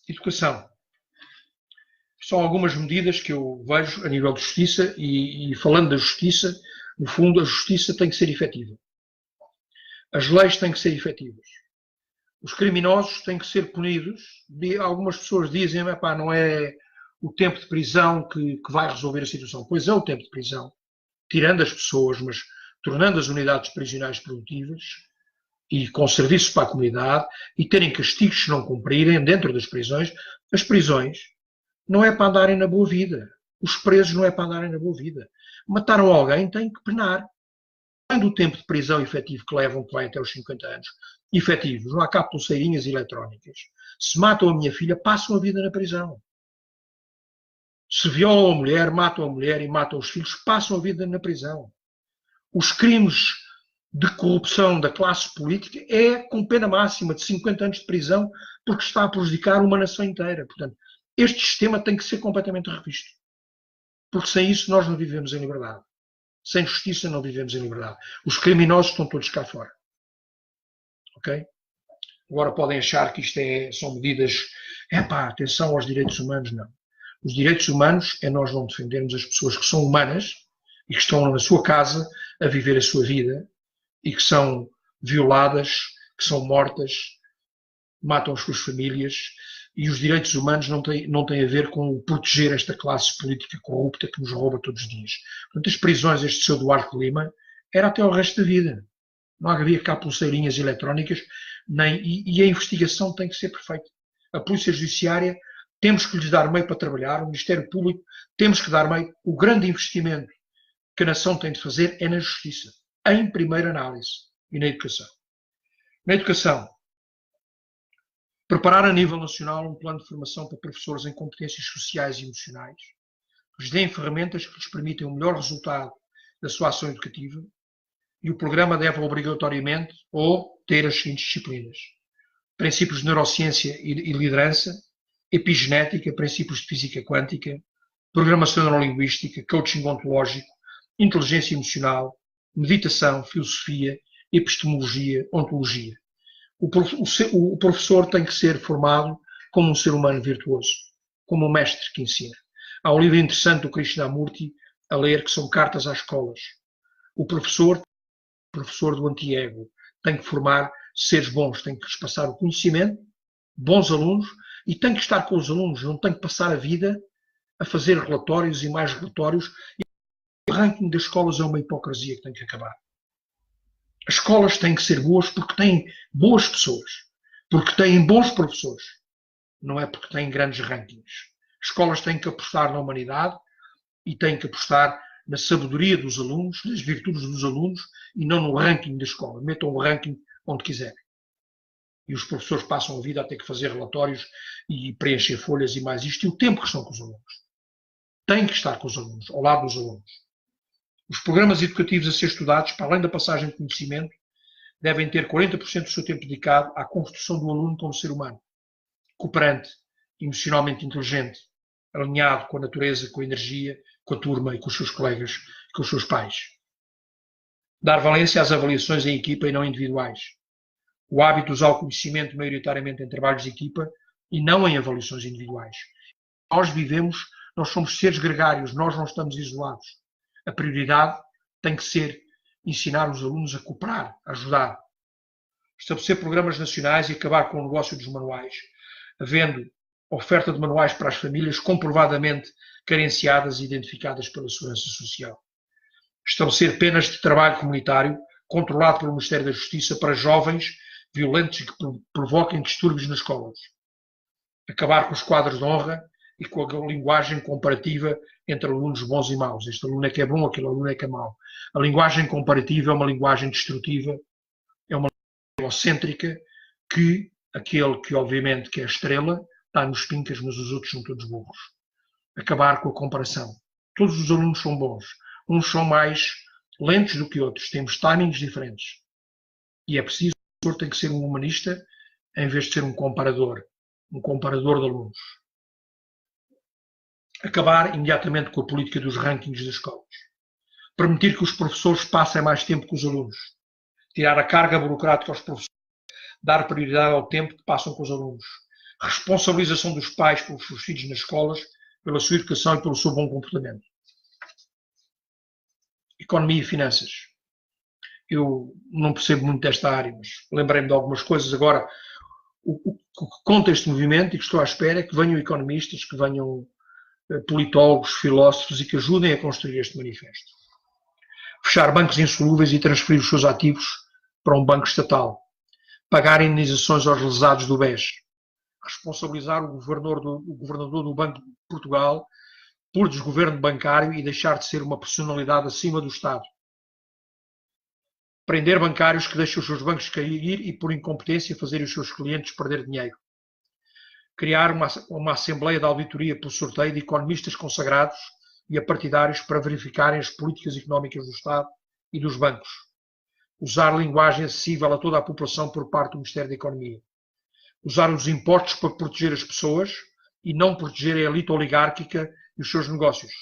Educação. São algumas medidas que eu vejo a nível de justiça e falando da justiça, no fundo, a justiça tem que ser efetiva. As leis têm que ser efetivas. Os criminosos têm que ser punidos. Algumas pessoas dizem, não é o tempo de prisão que vai resolver a situação. Pois é o tempo de prisão, tirando as pessoas, mas tornando as unidades prisionais produtivas e com serviços para a comunidade e terem castigos se não cumprirem dentro das prisões. As prisões não é para andarem na boa vida. Os presos não é para andarem na boa vida. Mataram alguém, tem que penar. Além do tempo de prisão efetivo que levam, que vai até os 50 anos, efetivos, não há cá pulseirinhas eletrónicas. Se matam a minha filha, passam a vida na prisão. Se violam a mulher, matam a mulher e matam os filhos, passam a vida na prisão. Os crimes de corrupção da classe política é com pena máxima de 50 anos de prisão porque está a prejudicar uma nação inteira. Portanto, este sistema tem que ser completamente revisto. Porque sem isso nós não vivemos em liberdade. Sem justiça não vivemos em liberdade. Os criminosos estão todos cá fora. Ok? Agora podem achar que isto são medidas... atenção aos direitos humanos. Não. Os direitos humanos é nós não defendermos as pessoas que são humanas e que estão na sua casa a viver a sua vida e que são violadas, que são mortas, matam as suas famílias. E os direitos humanos não têm a ver com proteger esta classe política corrupta que nos rouba todos os dias. Portanto, as prisões, este seu Duarte Lima, era até o resto da vida. Não havia cá pulseirinhas eletrónicas, e a investigação tem que ser perfeita. A Polícia Judiciária, temos que lhes dar meio para trabalhar, o Ministério Público, temos que dar meio. O grande investimento que a nação tem de fazer é na justiça, em primeira análise, e na educação. Na educação, preparar a nível nacional um plano de formação para professores em competências sociais e emocionais, que lhes deem ferramentas que lhes permitem um melhor resultado da sua ação educativa, e o programa deve obrigatoriamente ter as seguintes disciplinas: princípios de neurociência e liderança, epigenética, princípios de física quântica, programação neurolinguística, coaching ontológico, inteligência emocional, meditação, filosofia, epistemologia, ontologia. O professor tem que ser formado como um ser humano virtuoso, como um mestre que ensina. Há um livro interessante do Krishnamurti a ler que são cartas às escolas. O professor do anti-ego, tem que formar seres bons, tem que lhes passar o conhecimento, bons alunos, e tem que estar com os alunos, não tem que passar a vida a fazer relatórios e mais relatórios. O ranking das escolas é uma hipocrisia que tem que acabar. As escolas têm que ser boas porque têm boas pessoas, porque têm bons professores, não é porque têm grandes rankings. As escolas têm que apostar na humanidade e têm que apostar na sabedoria dos alunos, nas virtudes dos alunos e não no ranking da escola. Metam o ranking onde quiserem. E os professores passam a vida a ter que fazer relatórios e preencher folhas e mais isto, e o tempo que estão com os alunos. Têm que estar com os alunos, ao lado dos alunos. Os programas educativos a ser estudados, para além da passagem de conhecimento, devem ter 40% do seu tempo dedicado à construção do aluno como ser humano, cooperante, emocionalmente inteligente, alinhado com a natureza, com a energia, com a turma e com os seus colegas, com os seus pais. Dar valência às avaliações em equipa e não individuais. O hábito de usar o conhecimento maioritariamente em trabalhos de equipa e não em avaliações individuais. Nós somos seres gregários, nós não estamos isolados. A prioridade tem que ser ensinar os alunos a cooperar, a ajudar. Estabelecer programas nacionais e acabar com o negócio dos manuais, havendo oferta de manuais para as famílias comprovadamente carenciadas e identificadas pela Segurança Social. Estabelecer penas de trabalho comunitário controlado pelo Ministério da Justiça para jovens violentos que provoquem distúrbios nas escolas. Acabar com os quadros de honra e com a linguagem comparativa entre alunos bons e maus. Este aluno é que é bom, aquele aluno é que é mau. A linguagem comparativa é uma linguagem destrutiva, é uma linguagem egocêntrica, que aquele que obviamente que é a estrela está nos pincas, mas os outros são todos burros. Acabar com a comparação. Todos os alunos são bons. Uns são mais lentos do que outros. Temos timings diferentes. E é preciso, o professor tem que ser um humanista em vez de ser um comparador de alunos. Acabar imediatamente com a política dos rankings das escolas. Permitir que os professores passem mais tempo com os alunos. Tirar a carga burocrática aos professores. Dar prioridade ao tempo que passam com os alunos. Responsabilização dos pais pelos seus filhos nas escolas, pela sua educação e pelo seu bom comportamento. Economia e finanças. Eu não percebo muito desta área, mas lembrei-me de algumas coisas. Agora, o que conta este movimento e que estou à espera é que venham economistas, que venham politólogos, filósofos e que ajudem a construir este manifesto. Fechar bancos insolúveis e transferir os seus ativos para um banco estatal. Pagar indenizações aos lesados do BES. Responsabilizar o governador do Banco de Portugal por desgoverno bancário e deixar de ser uma personalidade acima do Estado. Prender bancários que deixam os seus bancos cair e, por incompetência, fazer os seus clientes perder dinheiro. Criar uma Assembleia de Auditoria por sorteio de economistas consagrados e apartidários para verificarem as políticas económicas do Estado e dos bancos. Usar linguagem acessível a toda a população por parte do Ministério da Economia. Usar os impostos para proteger as pessoas e não proteger a elite oligárquica e os seus negócios.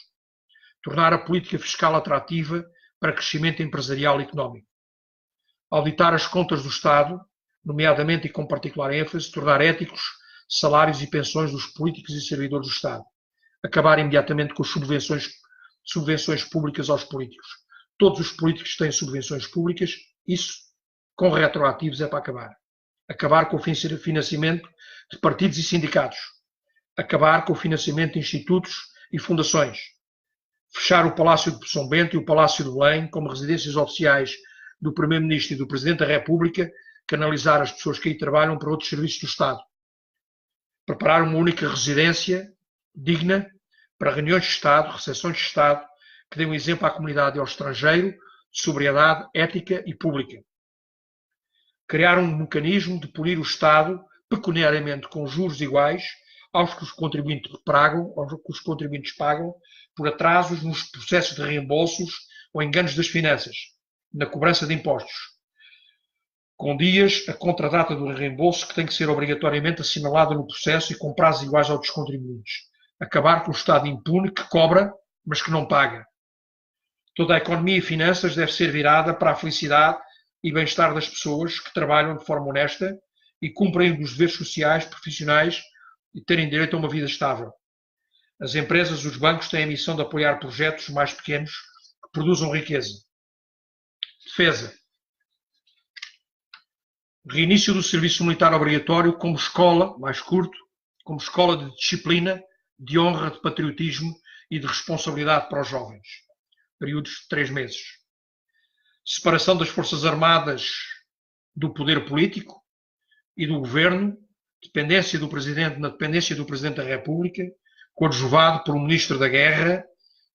Tornar a política fiscal atrativa para crescimento empresarial e económico. Auditar as contas do Estado, nomeadamente e com particular ênfase, tornar éticos salários e pensões dos políticos e servidores do Estado. Acabar imediatamente com as subvenções públicas aos políticos. Todos os políticos têm subvenções públicas, isso com retroativos é para acabar. Acabar com o financiamento de partidos e sindicatos. Acabar com o financiamento de institutos e fundações. Fechar o Palácio de São Bento e o Palácio de Belém como residências oficiais do Primeiro-Ministro e do Presidente da República, canalizar as pessoas que aí trabalham para outros serviços do Estado. Preparar uma única residência digna para reuniões de Estado, recepções de Estado, que dê um exemplo à comunidade e ao estrangeiro de sobriedade ética e pública. Criar um mecanismo de punir o Estado pecuniariamente com juros iguais aos que os contribuintes pagam por atrasos nos processos de reembolsos ou enganos das finanças, na cobrança de impostos, com dias a contradata do reembolso que tem que ser obrigatoriamente assinalada no processo e com prazos iguais aos dos contribuintes. Acabar com o Estado impune que cobra, mas que não paga. Toda a economia e finanças deve ser virada para a felicidade e bem-estar das pessoas que trabalham de forma honesta e cumprem os deveres sociais, profissionais e terem direito a uma vida estável. As empresas e os bancos têm a missão de apoiar projetos mais pequenos que produzam riqueza. Defesa. Reinício do serviço militar obrigatório como escola, mais curto, como escola de disciplina, de honra, de patriotismo e de responsabilidade para os jovens. Períodos de 3 meses. Separação das Forças Armadas do poder político e do governo, dependência do Presidente na dependência do Presidente da República, coadjuvado por um Ministro da Guerra,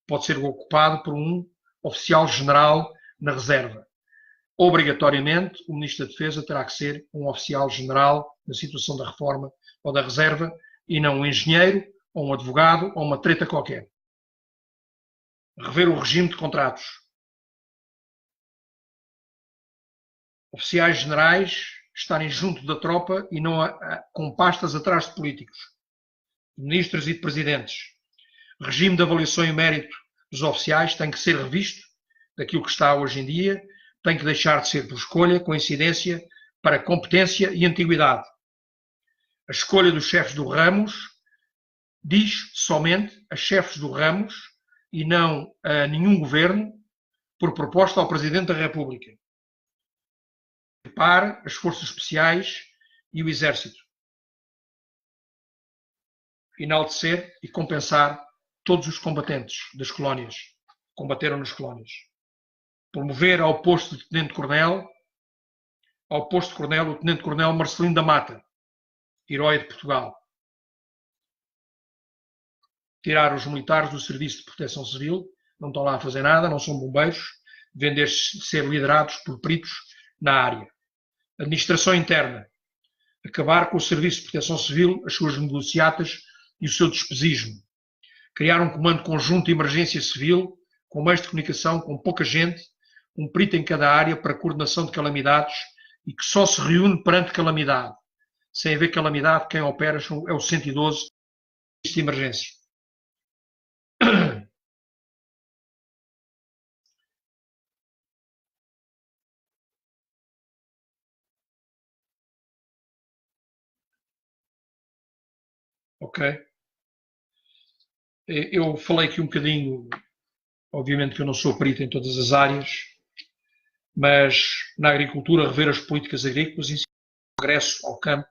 pode ser ocupado por um oficial-general na reserva. Obrigatoriamente, o Ministro da Defesa terá que ser um oficial-general na situação da reforma ou da reserva e não um engenheiro, ou um advogado, ou uma treta qualquer. Rever o regime de contratos. Oficiais generais estarem junto da tropa e não com pastas atrás de políticos, de ministros e de presidentes. Regime de avaliação e mérito dos oficiais tem que ser revisto daquilo que está hoje em dia, tem que deixar de ser por escolha, coincidência, para competência e antiguidade. A escolha dos chefes do ramos diz somente a chefes do ramos e não a nenhum governo por proposta ao Presidente da República. Prepare as forças especiais e o Exército. Enaltecer e compensar todos os combatentes das colónias, que combateram nas colónias. Promover ao posto de Tenente-Coronel, o Tenente-Coronel Marcelino da Mata, herói de Portugal. Tirar os militares do Serviço de Proteção Civil, não estão lá a fazer nada, não são bombeiros, devem ser liderados por peritos na área. Administração interna. Acabar com o Serviço de Proteção Civil, as suas negociatas e o seu despesismo. Criar um comando conjunto de emergência civil, com meios de comunicação, com pouca gente, um perito em cada área para coordenação de calamidades e que só se reúne perante calamidade. Sem haver calamidade, quem opera é o 112 de emergência. Ok. Eu falei aqui um bocadinho, obviamente que eu não sou perito em todas as áreas, mas na agricultura, rever as políticas agrícolas e regresso ao campo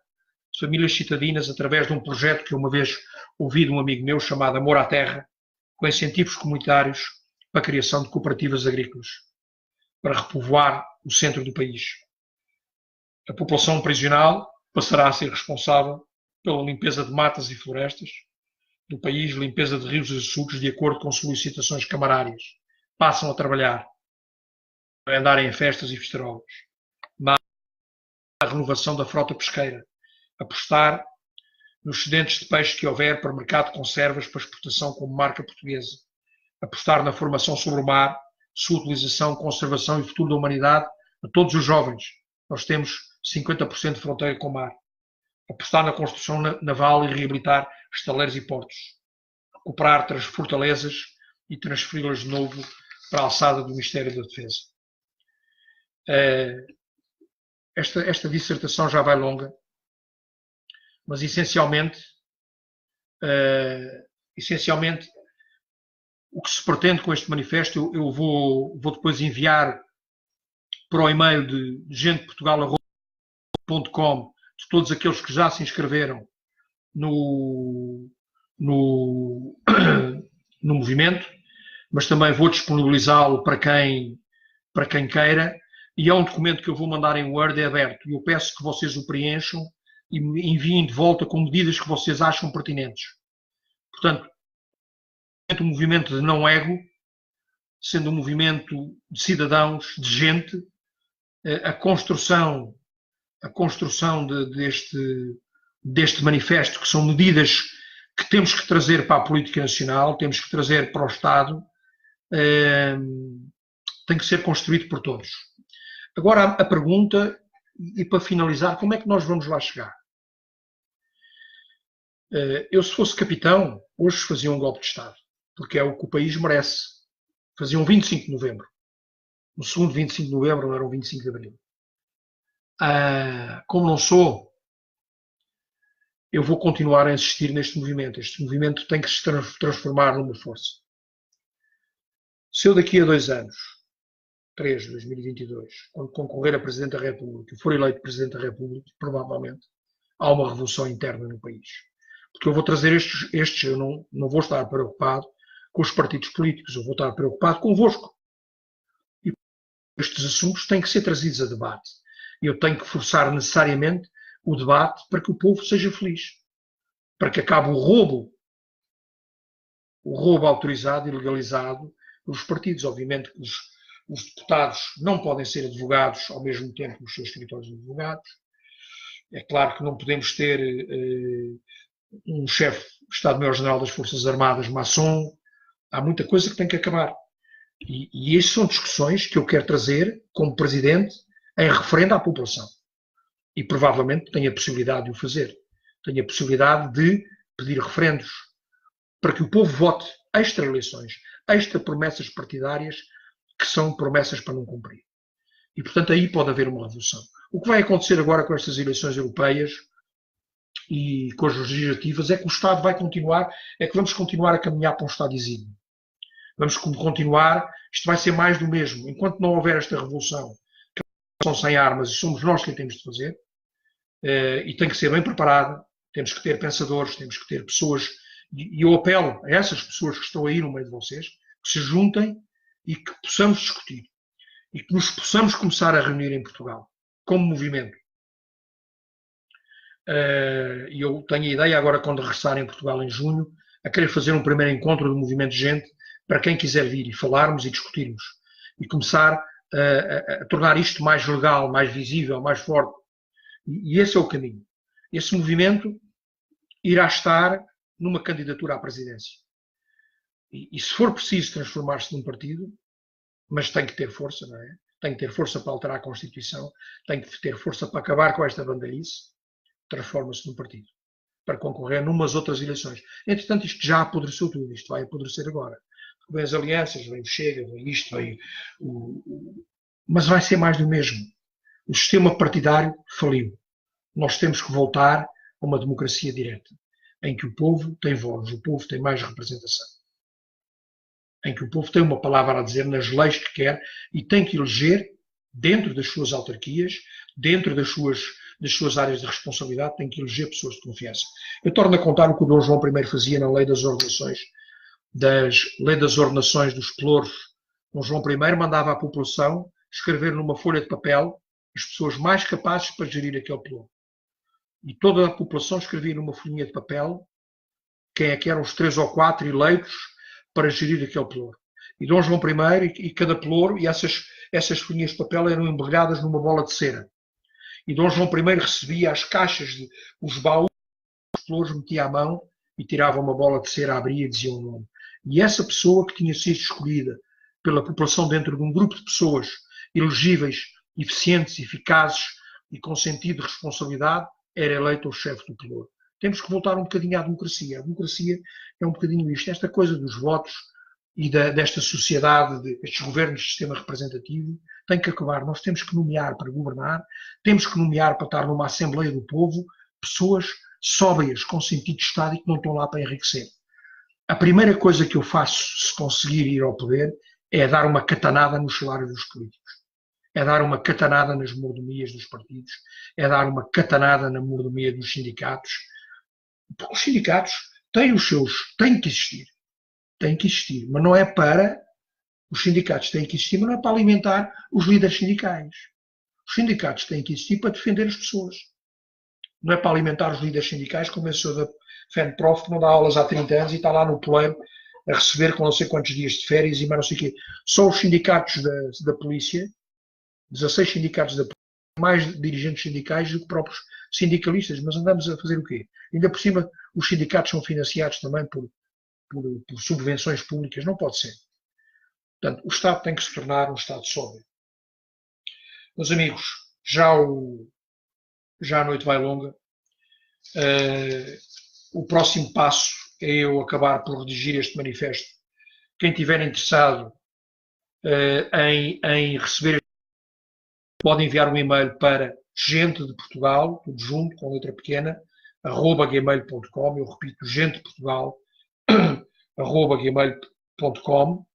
de famílias citadinas através de um projeto que uma vez ouvi de um amigo meu chamado Amor à Terra, com incentivos comunitários para a criação de cooperativas agrícolas, para repovoar o centro do país. A população prisional passará a ser responsável pela limpeza de matas e florestas do país, limpeza de rios e açudes, de acordo com solicitações camarárias. Passam a trabalhar, a andarem em festas e festarolas. A renovação da frota pesqueira, apostar nos excedentes de peixe que houver para mercado de conservas para exportação como marca portuguesa, apostar na formação sobre o mar, sua utilização, conservação e futuro da humanidade a todos os jovens. Nós temos 50% de fronteira com o mar. Apostar na construção naval e reabilitar estaleiros e portos. Recuperar fortalezas e transferi-las de novo para a alçada do Ministério da Defesa. Esta dissertação já vai longa, mas essencialmente o que se pretende com este manifesto, eu vou depois enviar para o e-mail de genteportugal.com de todos aqueles que já se inscreveram no movimento, mas também vou disponibilizá-lo para quem queira, e é um documento que eu vou mandar em Word, é aberto, e eu peço que vocês o preencham e me enviem de volta com medidas que vocês acham pertinentes. Portanto, um movimento de não ego, sendo um movimento de cidadãos, de gente, a construção deste manifesto, que são medidas que temos que trazer para a política nacional, temos que trazer para o Estado, tem que ser construído por todos. Agora a pergunta, e para finalizar, como é que nós vamos lá chegar? Eu, se fosse capitão, hoje fazia um golpe de Estado, porque é o que o país merece. Fazia um 25 de novembro. No segundo 25 de novembro, não era um 25 de abril. Como não sou, eu vou continuar a insistir neste movimento. Este movimento tem que se transformar numa força. Se eu daqui a 2 anos, 2022, quando concorrer a Presidente da República, for eleito Presidente da República, provavelmente há uma revolução interna no país. Porque eu vou trazer estes eu não vou estar preocupado com os partidos políticos, eu vou estar preocupado convosco. E estes assuntos têm que ser trazidos a debate. Eu tenho que forçar necessariamente o debate para que o povo seja feliz. Para que acabe o roubo autorizado e legalizado pelos partidos. Obviamente que os deputados não podem ser advogados ao mesmo tempo nos seus escritórios de advogados. É claro que não podemos ter um chefe de Estado-Maior-General das Forças Armadas maçom. Há muita coisa que tem que acabar. E estas são discussões que eu quero trazer como Presidente em referendo à população. E provavelmente tenho a possibilidade de o fazer. Tenho a possibilidade de pedir referendos para que o povo vote extra-eleições, extra-promessas partidárias que são promessas para não cumprir. E, portanto, aí pode haver uma revolução. O que vai acontecer agora com estas eleições europeias e com as legislativas é que o Estado vai continuar, é que vamos continuar a caminhar para um Estado exíguo. Vamos continuar, isto vai ser mais do mesmo. Enquanto não houver esta revolução, que é uma revolução sem armas, e somos nós quem temos de fazer, e tem que ser bem preparada, temos que ter pensadores, temos que ter pessoas, e eu apelo a essas pessoas que estão aí no meio de vocês, que se juntem e que possamos discutir, e que nos possamos começar a reunir em Portugal, como movimento. E eu tenho a ideia, agora quando regressar em Portugal em junho, a querer fazer um primeiro encontro do movimento de gente, para quem quiser vir e falarmos e discutirmos, e começar a tornar isto mais legal, mais visível, mais forte. E esse é o caminho. Esse movimento irá estar numa candidatura à presidência. E se for preciso transformar-se num partido, mas tem que ter força, não é? Tem que ter força para alterar a Constituição, tem que ter força para acabar com esta bandalhice, transforma-se num partido, para concorrer numas outras eleições. Entretanto, isto já apodreceu tudo, isto vai apodrecer agora. Vem as alianças, vem o Chega, vem isto, vem mas vai ser mais do mesmo. O sistema partidário faliu. Nós temos que voltar a uma democracia direta. em que o povo tem voz, o povo tem mais representação, em que o povo tem uma palavra a dizer nas leis que quer e tem que eleger, dentro das suas autarquias, dentro das suas áreas de responsabilidade, tem que eleger pessoas de confiança. Eu torno a contar o que o Dom João I fazia na lei das ordenações, dos pelouros. Dom João I mandava à população escrever numa folha de papel as pessoas mais capazes para gerir aquele pelouro. E toda a população escrevia numa folhinha de papel quem é que eram os 3 ou 4 eleitos para gerir aquele pelouro. E Dom João I e cada pelouro, e essas folhinhas de papel eram embrulhadas numa bola de cera. E Dom João I recebia as caixas, os baús dos pelouros, metia a mão e tirava uma bola de cera, abria e dizia o nome. E essa pessoa que tinha sido escolhida pela população dentro de um grupo de pessoas elegíveis, eficientes, eficazes e com sentido de responsabilidade, era eleito o chefe do pelouro. Temos que voltar um bocadinho à democracia. A democracia é um bocadinho isto. Esta coisa dos votos e desta sociedade, destes governos de sistema representativo, tem que acabar. Nós temos que nomear para governar, temos que nomear para estar numa Assembleia do Povo pessoas sóbrias, com sentido de Estado e que não estão lá para enriquecer. A primeira coisa que eu faço, se conseguir ir ao poder, é dar uma catanada nos salários dos políticos. É dar uma catanada nas mordomias dos partidos, é dar uma catanada na mordomia dos sindicatos, porque os sindicatos têm que existir, mas não é para, os sindicatos têm que existir, mas não é para alimentar os líderes sindicais. Os sindicatos têm que existir para defender as pessoas. Não é para alimentar os líderes sindicais, como esse senhor da FENPROF, que não dá aulas há 30 anos e está lá no poleiro a receber com não sei quantos dias de férias e mais não sei o quê. Só os sindicatos da polícia, 16 sindicatos da polícia, mais dirigentes sindicais do que próprios sindicalistas, mas andamos a fazer o quê? Ainda por cima, os sindicatos são financiados também por subvenções públicas, não pode ser. Portanto, o Estado tem que se tornar um Estado sóbrio. Meus amigos, já a noite vai longa. O próximo passo é eu acabar por redigir este manifesto. Quem estiver interessado em receber, pode enviar um e-mail para gente de Portugal, tudo junto, com letra pequena, @gmail.com. Eu repito, gente de Portugal, @gmail.com.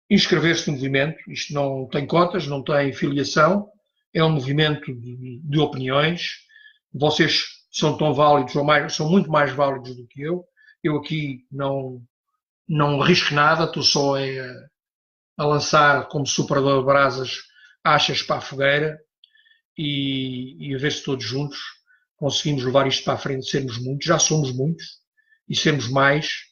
Inscrever-se no movimento. Isto não tem cotas, não tem filiação, é um movimento de opiniões. Vocês são tão válidos, ou são muito mais válidos do que eu. Eu aqui não arrisco nada, estou só a lançar como soprador de brasas achas para a fogueira e a ver se todos juntos conseguimos levar isto para a frente, sermos muitos, já somos muitos, e sermos mais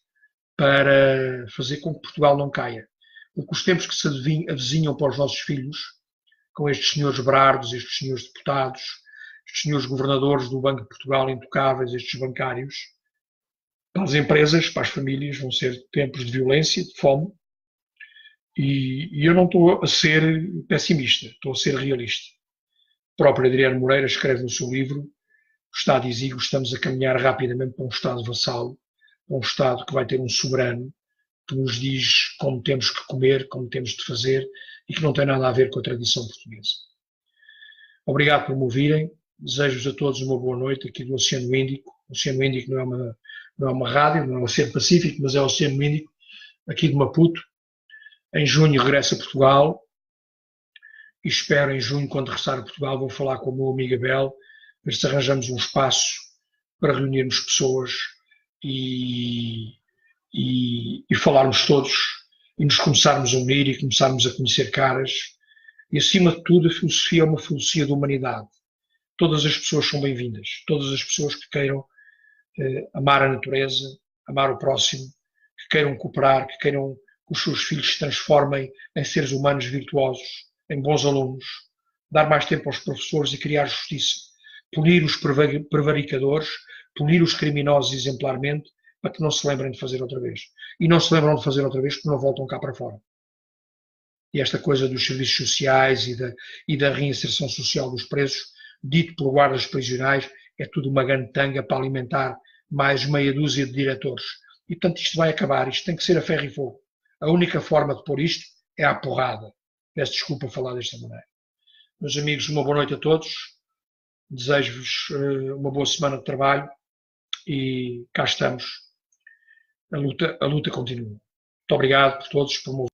para fazer com que Portugal não caia. Porque os tempos que se avizinham para os nossos filhos, com estes senhores Brardos, estes senhores deputados, estes senhores governadores do Banco de Portugal intocáveis, estes bancários, para as empresas, para as famílias, vão ser tempos de violência, de fome, e eu não estou a ser pessimista, estou a ser realista. O próprio Adriano Moreira escreve no seu livro, o Estado exíguo, estamos a caminhar rapidamente para um Estado vassalo, para um Estado que vai ter um soberano, que nos diz como temos que comer, como temos de fazer, e que não tem nada a ver com a tradição portuguesa. Obrigado por me ouvirem, desejo-vos a todos uma boa noite aqui do Oceano Índico. O Oceano Índico não é uma rádio, não é o Oceano Pacífico, mas é o Oceano Índico, aqui de Maputo. Em junho regresso a Portugal e espero em junho, quando regressar a Portugal, vou falar com o meu amigo Abel, ver se arranjamos um espaço para reunirmos pessoas e falarmos todos e nos começarmos a unir e começarmos a conhecer caras. E acima de tudo, a filosofia é uma filosofia da humanidade. Todas as pessoas são bem-vindas, todas as pessoas que queiram amar a natureza, amar o próximo, que queiram cooperar, que queiram que os seus filhos se transformem em seres humanos virtuosos, em bons alunos, dar mais tempo aos professores e criar justiça, punir os prevaricadores, punir os criminosos exemplarmente, para que não se lembrem de fazer outra vez. E não se lembram de fazer outra vez porque não voltam cá para fora. E esta coisa dos serviços sociais e da reinserção social dos presos, dito por guardas prisionais, é tudo uma grande tanga para alimentar mais meia dúzia de diretores. E, portanto, isto vai acabar. Isto tem que ser a ferro e fogo. A única forma de pôr isto é à porrada. Peço desculpa falar desta maneira. Meus amigos, uma boa noite a todos. Desejo-vos uma boa semana de trabalho e cá estamos. A luta continua. Muito obrigado por todos por me